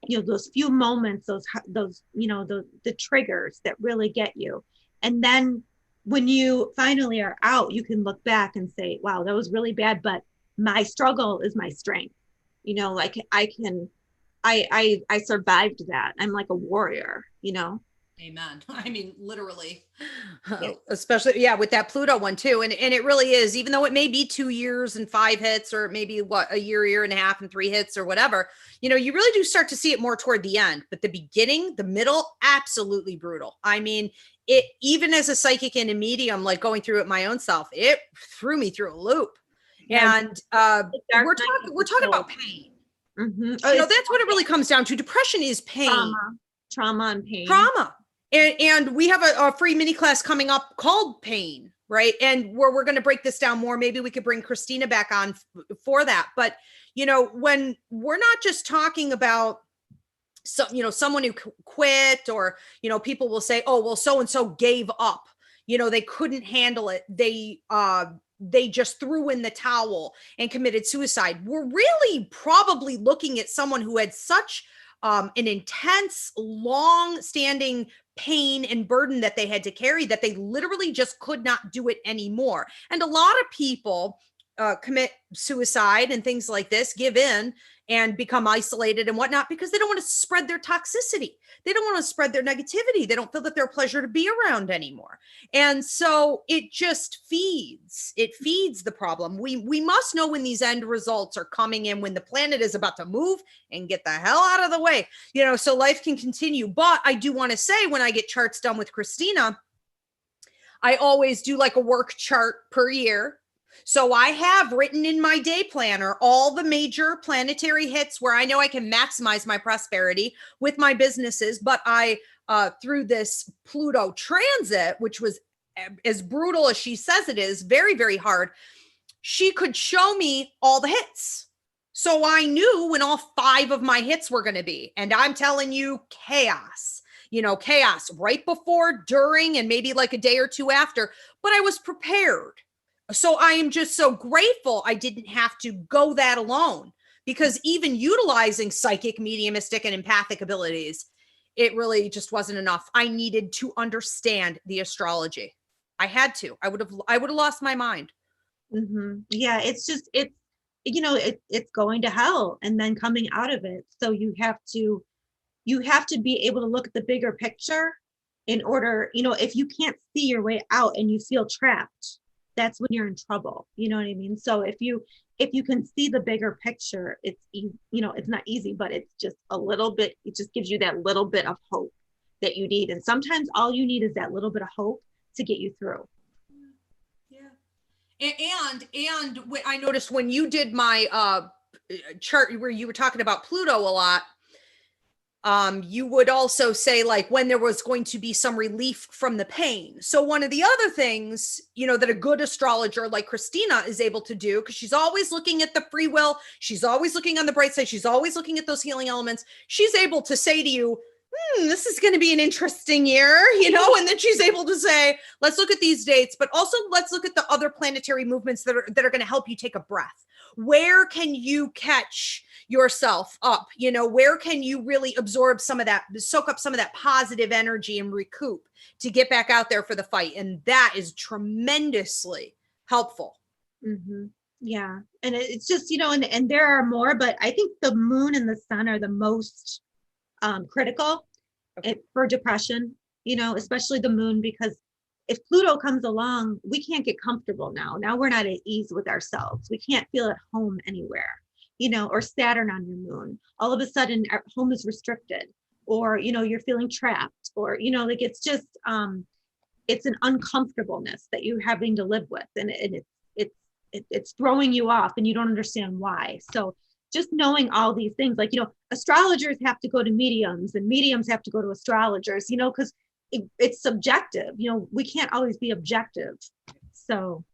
you know, those few moments, those, you know, the triggers that really get you. And then when you finally are out, you can look back and say, wow, that was really bad, but my struggle is my strength. You know, like I survived that. I'm like a warrior, you know? Amen. I mean, literally, especially, with that Pluto one too. And it really is, even though it may be 2 years and 5 hits, or maybe a year and a half and 3 hits or whatever, you know, you really do start to see it more toward the end, but the beginning, the middle, absolutely brutal. I mean, it, even as a psychic and a medium, like going through it my own self, it threw me through a loop. And we're talking about pain. Mm-hmm. You know, that's what it really comes down to. Depression is pain. Trauma and pain. Trauma. And we have a free mini class coming up called Pain, right? And where we're going to break this down more. Maybe we could bring Christina back on for that. But, you know, when we're not just talking about someone who quit, or, you know, people will say, oh, well, so-and-so gave up, you know, they couldn't handle it. They just threw in the towel and committed suicide. We're really probably looking at someone who had such an intense, long-standing pain and burden that they had to carry, that they literally just could not do it anymore. And a lot of people commit suicide and things like this, give in and become isolated and whatnot, because they don't want to spread their toxicity. They don't want to spread their negativity. They don't feel that they're a pleasure to be around anymore. And so it just feeds the problem. We must know when these end results are coming in, when the planet is about to move and get the hell out of the way, you know, so life can continue. But I do want to say, when I get charts done with Christina, I always do like a work chart per year. So I have written in my day planner all the major planetary hits where I know I can maximize my prosperity with my businesses. But through this Pluto transit, which was as brutal as she says it is, very, very hard, she could show me all the hits. So I knew when all 5 of my hits were going to be. And I'm telling you, chaos, chaos right before, during, and maybe like a day or 2 after. But I was prepared. So I am just so grateful I didn't have to go that alone, because even utilizing psychic, mediumistic, and empathic abilities, it really just wasn't enough. I needed to understand the astrology. I had to. I would have lost my mind. Mm-hmm. Yeah, it's going to hell and then coming out of it. So you have to be able to look at the bigger picture in order, if you can't see your way out and you feel trapped, that's when you're in trouble. You know what I mean? So if you can see the bigger picture, it's it's not easy, but it's just a little bit, it just gives you that little bit of hope that you need. And sometimes all you need is that little bit of hope to get you through. Yeah. And I noticed when you did my chart where you were talking about Pluto a lot, you would also say like when there was going to be some relief from the pain. So one of the other things, that a good astrologer like Christina is able to do, because she's always looking at the free will, she's always looking on the bright side, she's always looking at those healing elements. She's able to say to you, this is going to be an interesting year, and then she's able to say, let's look at these dates, but also let's look at the other planetary movements that are going to help you take a breath. Where can you catch yourself up? Where can you really absorb some of that, soak up some of that positive energy and recoup to get back out there for the fight? And that is tremendously helpful. Mm-hmm. Yeah. And it's just, and there are more, but I think the moon and the sun are the most critical for depression, especially the moon, because if Pluto comes along, we can't get comfortable now. Now we're not at ease with ourselves. We can't feel at home anywhere, or Saturn on your moon. All of a sudden our home is restricted, or, you're feeling trapped, or, it's just, it's an uncomfortableness that you're having to live with. And it's throwing you off and you don't understand why. So just knowing all these things, like, astrologers have to go to mediums and mediums have to go to astrologers, because it's subjective. We can't always be objective. So.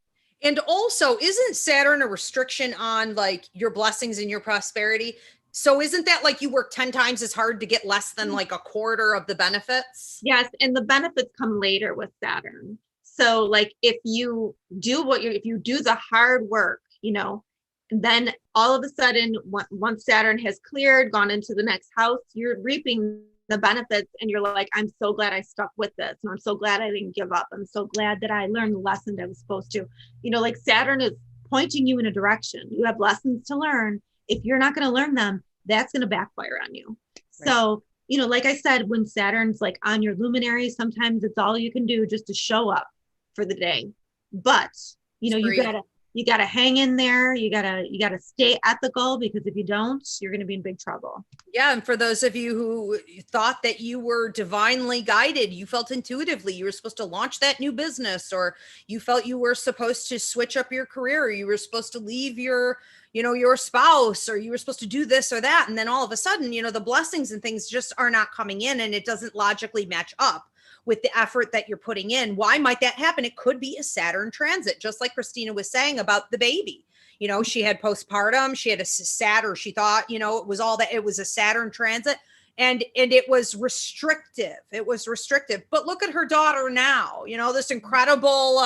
And also, isn't Saturn a restriction on like your blessings and your prosperity? So isn't that like you work 10 times as hard to get less than like a quarter of the benefits? Yes. And the benefits come later with Saturn. So like if you do the hard work, then all of a sudden, once Saturn has cleared, gone into the next house, you're reaping the benefits and you're like, I'm so glad I stuck with this. And I'm so glad I didn't give up. I'm so glad that I learned the lesson that I was supposed to. Like Saturn is pointing you in a direction. You have lessons to learn. If you're not going to learn them, that's going to backfire on you. Right. So, like I said, when Saturn's like on your luminary, sometimes it's all you can do just to show up for the day. But, you gotta hang in there. You gotta stay ethical, because if you don't, you're going to be in big trouble. Yeah. And for those of you who thought that you were divinely guided, you felt intuitively you were supposed to launch that new business, or you felt you were supposed to switch up your career, or you were supposed to leave your spouse, or you were supposed to do this or that. And then all of a sudden, the blessings and things just are not coming in, and it doesn't logically match up with the effort that you're putting in. Why might that happen? It could be a Saturn transit, just like Christina was saying about the baby. She had postpartum, she had a Saturn, she thought, it was all that, it was a Saturn transit, and it was restrictive. It was restrictive. But look at her daughter now, this incredible,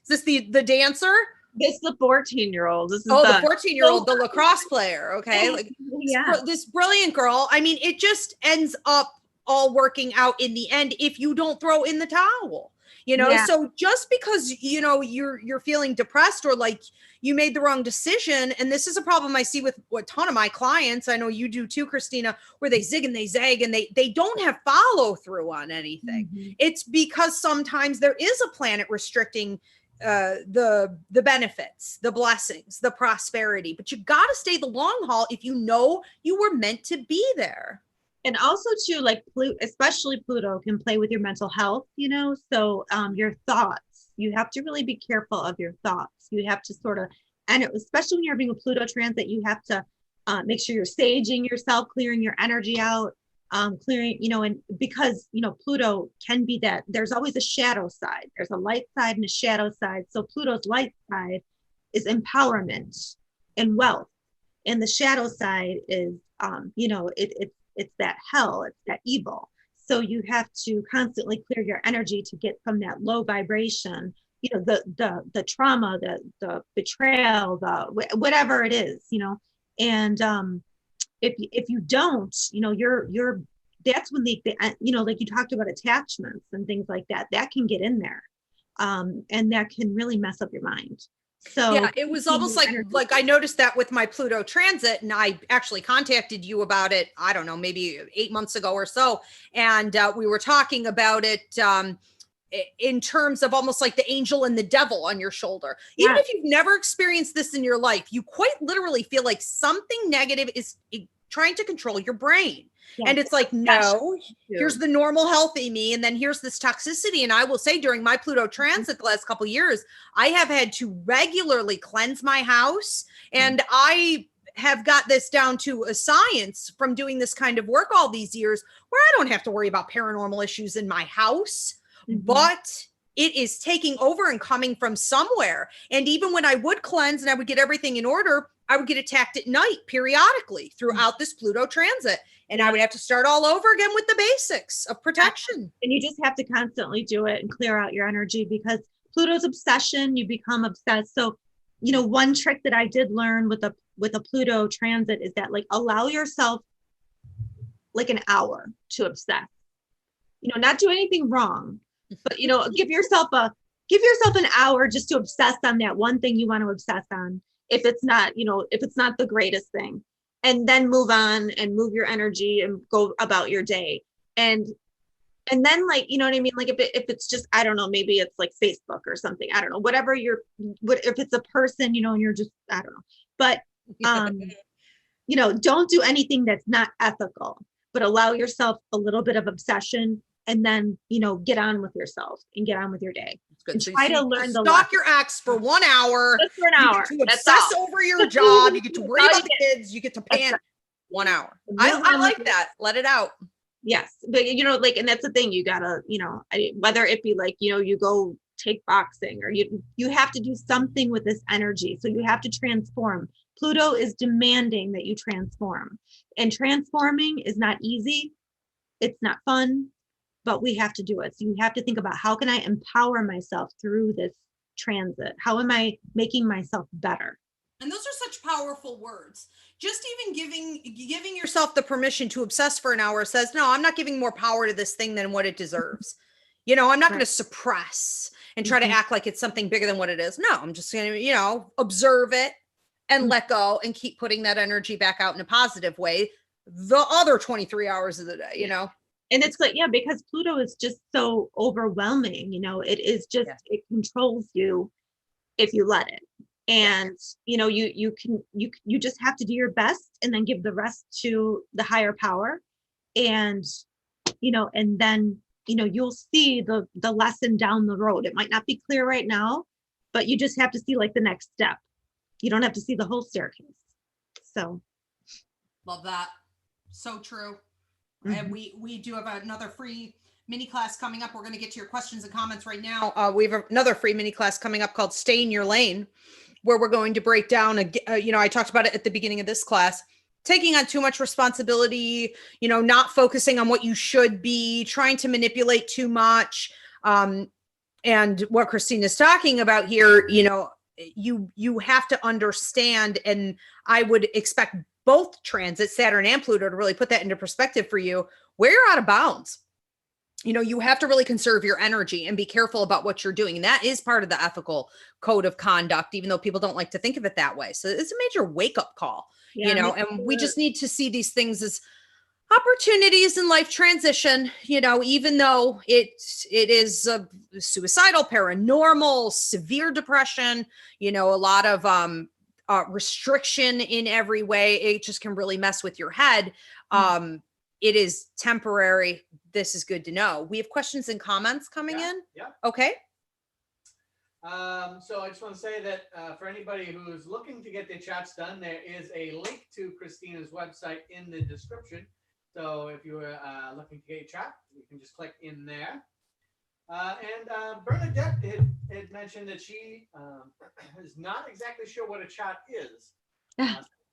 is this the dancer? This is the 14-year-old. This is the 14-year-old, the lacrosse player. Okay. Like this brilliant girl. I mean, it just ends up all working out in the end if you don't throw in the towel, So just because, you're feeling depressed, or like you made the wrong decision. And this is a problem I see with a ton of my clients. I know you do too, Christina, where they zig and they zag and they don't have follow through on anything. Mm-hmm. It's because sometimes there is a planet restricting the benefits, the blessings, the prosperity, but you got to stay the long haul if you know you were meant to be there. And also too, like especially Pluto can play with your mental health, so your thoughts, You have to really be careful of your thoughts. You have to sort of, and especially when you're having a Pluto transit, you have to make sure you're saging yourself, clearing your energy out, clearing, and because, Pluto can be that, there's always a shadow side. There's a light side and a shadow side. So Pluto's light side is empowerment and wealth. And the shadow side is, it's that hell, it's that evil. So you have to constantly clear your energy to get from that low vibration, the trauma, the betrayal, whatever it is, and if you don't, you're that's when like you talked about attachments and things like that can get in there, and that can really mess up your mind. So yeah, it was almost like I noticed that with my Pluto transit, and I actually contacted you about it, I don't know, maybe 8 months ago or so. And we were talking about it in terms of almost like the angel and the devil on your shoulder. Even if you've never experienced this in your life, you quite literally feel like something negative is trying to control your brain. And it's like, no, here's the normal healthy me. And then here's this toxicity. And I will say during my Pluto transit the last couple of years, I have had to regularly cleanse my house. And I have got this down to a science from doing this kind of work all these years, where I don't have to worry about paranormal issues in my house, but it is taking over and coming from somewhere. And even when I would cleanse and I would get everything in order, I would get attacked at night periodically throughout this Pluto transit. And I would have to start all over again with the basics of protection. And you just have to constantly do it and clear out your energy, because Pluto's obsession, you become obsessed. So, one trick that I did learn with a Pluto transit is that, like, allow yourself like an hour to obsess, not do anything wrong, but, give yourself an hour just to obsess on that one thing you want to obsess on. If it's not the greatest thing, and then move on and move your energy and go about your day. And then, like, you know what I mean? Like if it's just, I don't know, maybe it's like Facebook or something. I don't know, if it's a person, and you're just, I don't know, but, don't do anything that's not ethical, but allow yourself a little bit of obsession, and then, get on with yourself and get on with your day. Good. So try to learn the stalk your ex for 1 hour. Just for an hour. You get to obsess over your job. You get to worry about the kids. You get to pan 1 hour. I like that. Let it out. Yes. But, and that's the thing. You gotta, whether it be like, you go take boxing, or you have to do something with this energy. So you have to transform. Pluto is demanding that you transform, and transforming is not easy. It's not fun, but we have to do it. So you have to think about, how can I empower myself through this transit? How am I making myself better? And those are such powerful words. Just even giving yourself the permission to obsess for an hour says, no, I'm not giving more power to this thing than what it deserves. I'm not going to suppress and try to act like it's something bigger than what it is. No, I'm just going to, observe it and let go and keep putting that energy back out in a positive way the other 23 hours of the day, And it's like, because Pluto is just so overwhelming, it is just, it controls you if you let it. And, you just have to do your best, and then give the rest to the higher power. And, and then, you'll see the lesson down the road. It might not be clear right now, but you just have to see like the next step. You don't have to see the whole staircase. So. Love that. So true. And we do have another free mini class coming up. We're going to get to your questions and comments right now. We have another free mini class coming up called Stay in Your Lane, where we're going to break down, I talked about it at the beginning of this class, taking on too much responsibility, not focusing on what you should be, trying to manipulate too much. And what Christina's talking about here, you have to understand, and I would expect both transits, Saturn and Pluto, to really put that into perspective for you, where you're out of bounds. You have to really conserve your energy and be careful about what you're doing. And that is part of the ethical code of conduct, even though people don't like to think of it that way. So it's a major wake-up call, and we just need to see these things as opportunities in life transition, even though it is suicidal, paranormal, severe depression, a lot of restriction in every way. It just can really mess with your head. It is temporary. This is good to know. We have questions and comments coming in. Yeah. Okay. So I just want to say that for anybody who's looking to get their charts done, there is a link to Christina's website in the description. So if you are looking to get your chart, you can just click in there. And Bernadette had mentioned that she is not exactly sure what a chart is. So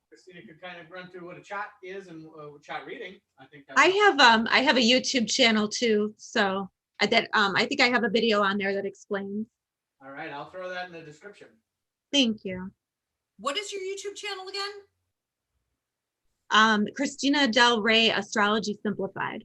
Christina could kind of run through what a chart is and chart reading. I think I have a YouTube channel too, so I think I have a video on there that explains. All right, I'll throw that in the description. Thank you. What is your YouTube channel again? Christina Del Rey, Astrology Simplified.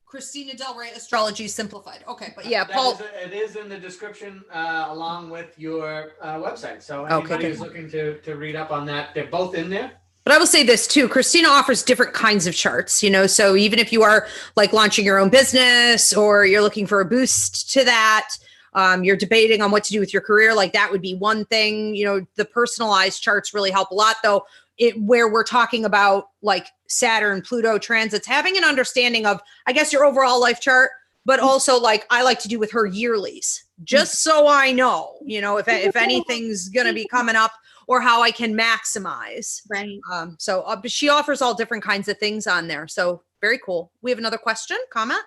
Christina Del Rey, Astrology Simplified. Okay, but yeah, That Paul. it is in the description along with your website. So Okay, anybody good. who's looking to read up on that, they're both in there. But I will say this too, Christina offers different kinds of charts, you know, so even if you are like launching your own business or you're looking for a boost to that, you're debating on what to do with your career, like that would be one thing. You know, the personalized charts really help a lot, though. Where we're talking about like Saturn, Pluto transits, having an understanding of, I guess, your overall life chart, but also like I like to do with her yearlies, just so I know, you know, if anything's going to be coming up or how I can maximize. Right. But she offers all different kinds of things on there. So very cool. We have another question, comment?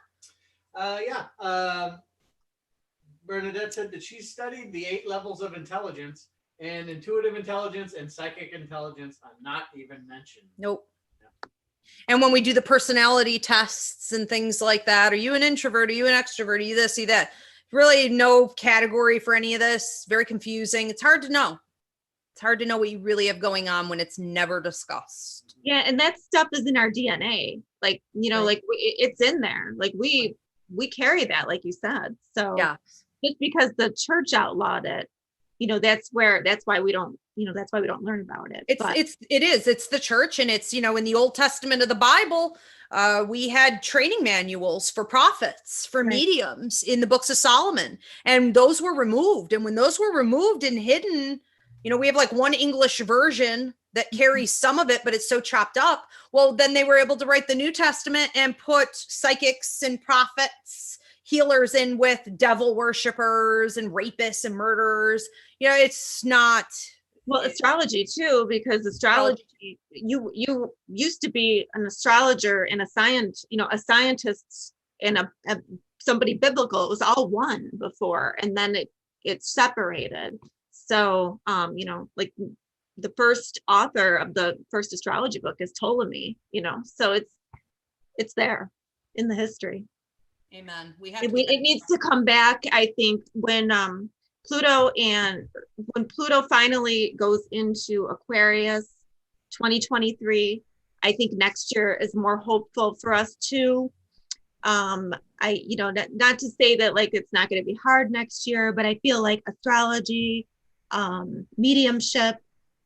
Bernadette said that she studied the 8 levels of intelligence, and intuitive intelligence and psychic intelligence are not even mentioned. Nope. And when we do the personality tests and things like that, are you an introvert? Are you an extrovert? Are you this, are you that? Really no category for any of this. Very confusing. It's hard to know. It's hard to know what you really have going on when it's never discussed. Yeah, and that stuff is in our DNA. Like, you know, Right. like it's in there. Like we carry that, like you said. So Yeah. just because the church outlawed it, you know, that's why we don't learn about it. It's the church, and it's, you know, in the Old Testament of the Bible, we had training manuals for prophets, for mediums in the books of Solomon, and those were removed. And when those were removed and hidden, you know, we have like one English version that carries some of it, but it's so chopped up. Well, then they were able to write the New Testament and put psychics and prophets, healers in with devil worshipers and rapists and murderers. You know, it's not. Well, astrology too, because astrology, you used to be an astrologer and a scientist and a somebody biblical. It was all one before, and then it separated. So, you know, like the first author of the first astrology book is Ptolemy, you know, so it's there in the history. Amen. It needs to come back. I think when Pluto finally goes into Aquarius 2023, I think next year is more hopeful for us too. You know, not to say that like it's not going to be hard next year, but I feel like astrology, mediumship,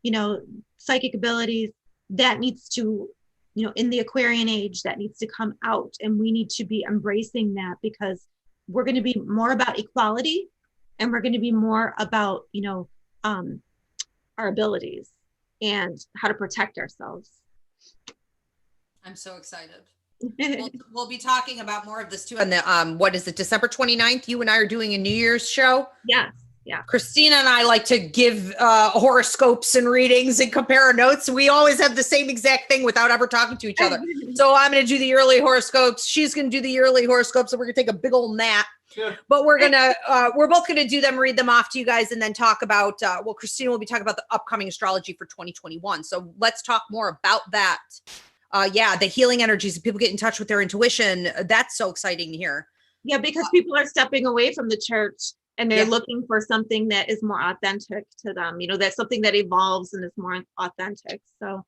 you know, psychic abilities, that needs to, you know, in the Aquarian age, that needs to come out, and we need to be embracing that, because we're going to be more about equality, and we're going to be more about, you know, our abilities and how to protect ourselves. I'm so excited. We'll be talking about more of this too. And the what is it, December 29th? You and I are doing a New Year's show. Yes. Yeah. Christina and I like to give horoscopes and readings and compare our notes. We always have the same exact thing without ever talking to each other. So I'm going to do the yearly horoscopes. She's going to do the yearly horoscopes. And we're going to take a big old nap. Sure. But we're both going to do them, read them off to you guys, and then talk about, Christina will be talking about the upcoming astrology for 2021. So let's talk more about that. The healing energies, people get in touch with their intuition. That's so exciting to hear. Yeah, because people are stepping away from the church, and they're looking for something that is more authentic to them. You know, that's something that evolves and is more authentic. So,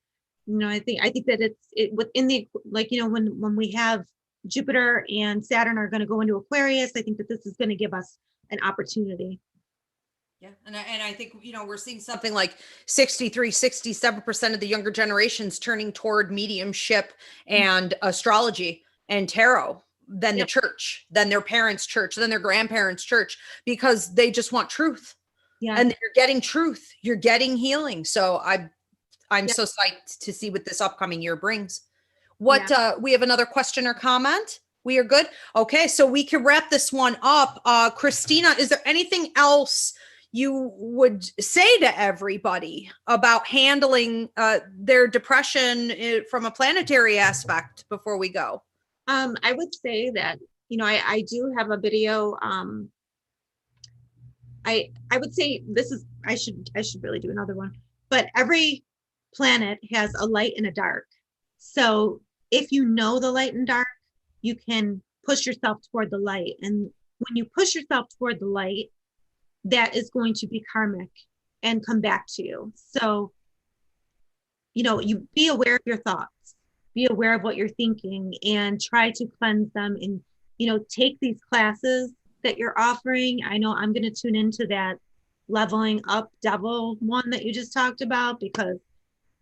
you know, I think that it's within the, like, you know, when we have Jupiter and Saturn are going to go into Aquarius, I think that this is going to give us an opportunity. Yeah. And I think, you know, we're seeing something like 67% of the younger generations turning toward mediumship and astrology and tarot than the church, than their parents' church, than their grandparents' church, because they just want truth. Yeah. And you're getting truth, you're getting healing. So I'm so psyched to see what this upcoming year brings. We have another question or comment. We are good. Okay, so we can wrap this one up. Christina, is there anything else you would say to everybody about handling their depression from a planetary aspect before we go? I would say that, I do have a video. I would say I should really do another one, but every planet has a light and a dark. So if you know the light and dark, you can push yourself toward the light. And when you push yourself toward the light, that is going to be karmic and come back to you. So, you be aware of your thoughts, be aware of what you're thinking, and try to cleanse them, and, take these classes that you're offering. I know I'm going to tune into that leveling up devil one that you just talked about, because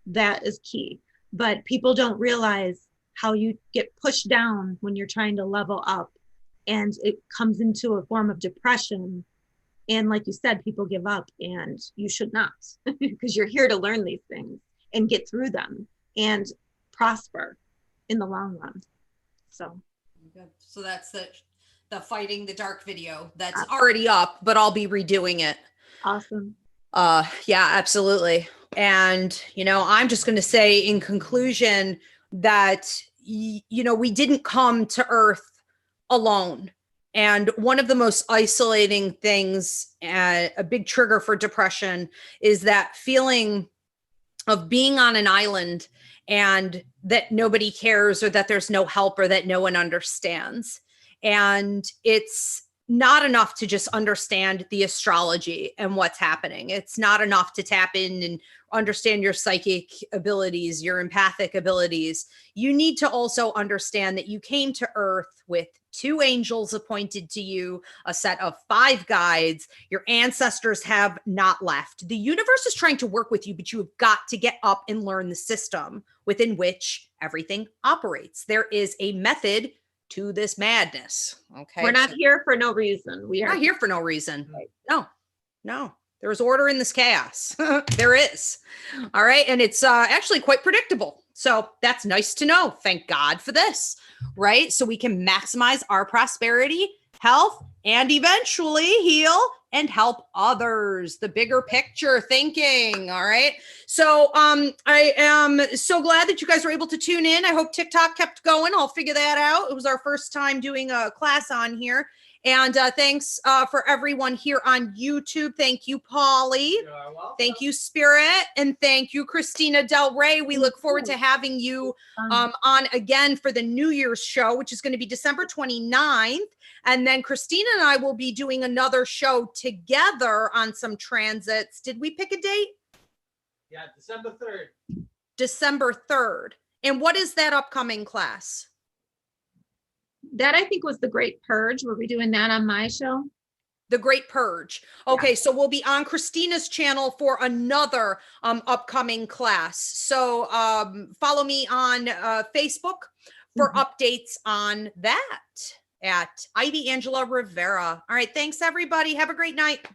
that is key. But people don't realize how you get pushed down when you're trying to level up, and it comes into a form of depression. And like you said, people give up, and you should not, because you're here to learn these things and get through them and prosper in the long run. So that's the Fighting the Dark video that's already up, but I'll be redoing it. Awesome. Yeah, absolutely. And, I'm just going to say in conclusion that, we didn't come to Earth alone. And one of the most isolating things, a big trigger for depression, is that feeling of being on an island and that nobody cares, or that there's no help, or that no one understands. And it's not enough to just understand the astrology and what's happening. It's not enough to tap in and understand your psychic abilities, your empathic abilities. You need to also understand that you came to Earth with 2 angels appointed to you, a set of 5 guides. Your ancestors have not left. The universe is trying to work with you, but you have got to get up and learn the system within which everything operates. There is a method to this madness. Okay. We're not here for no reason. We are not here for no reason. Right. No. There's order in this chaos. There is. All right. And it's actually quite predictable. So that's nice to know. Thank God for this. Right. So we can maximize our prosperity, health, and eventually heal and help others. The bigger picture thinking. All right. So I am so glad that you guys were able to tune in. I hope TikTok kept going. I'll figure that out. It was our first time doing a class on here. And thanks for everyone here on YouTube. Thank you, Polly. Thank you, Spirit. And thank you, Christina Del Rey. We look forward to having you on again for the New Year's show, which is going to be December 29th. And then Christina and I will be doing another show together on some transits. Did we pick a date? Yeah, December 3rd. December 3rd. And what is that upcoming class? That, I think, was the Great Purge. Were we doing that on my show? The Great Purge. Okay, yeah. So we'll be on Christina's channel for another upcoming class. So follow me on Facebook for updates on that at Ivy Angela Rivera. All right, thanks everybody. Have a great night.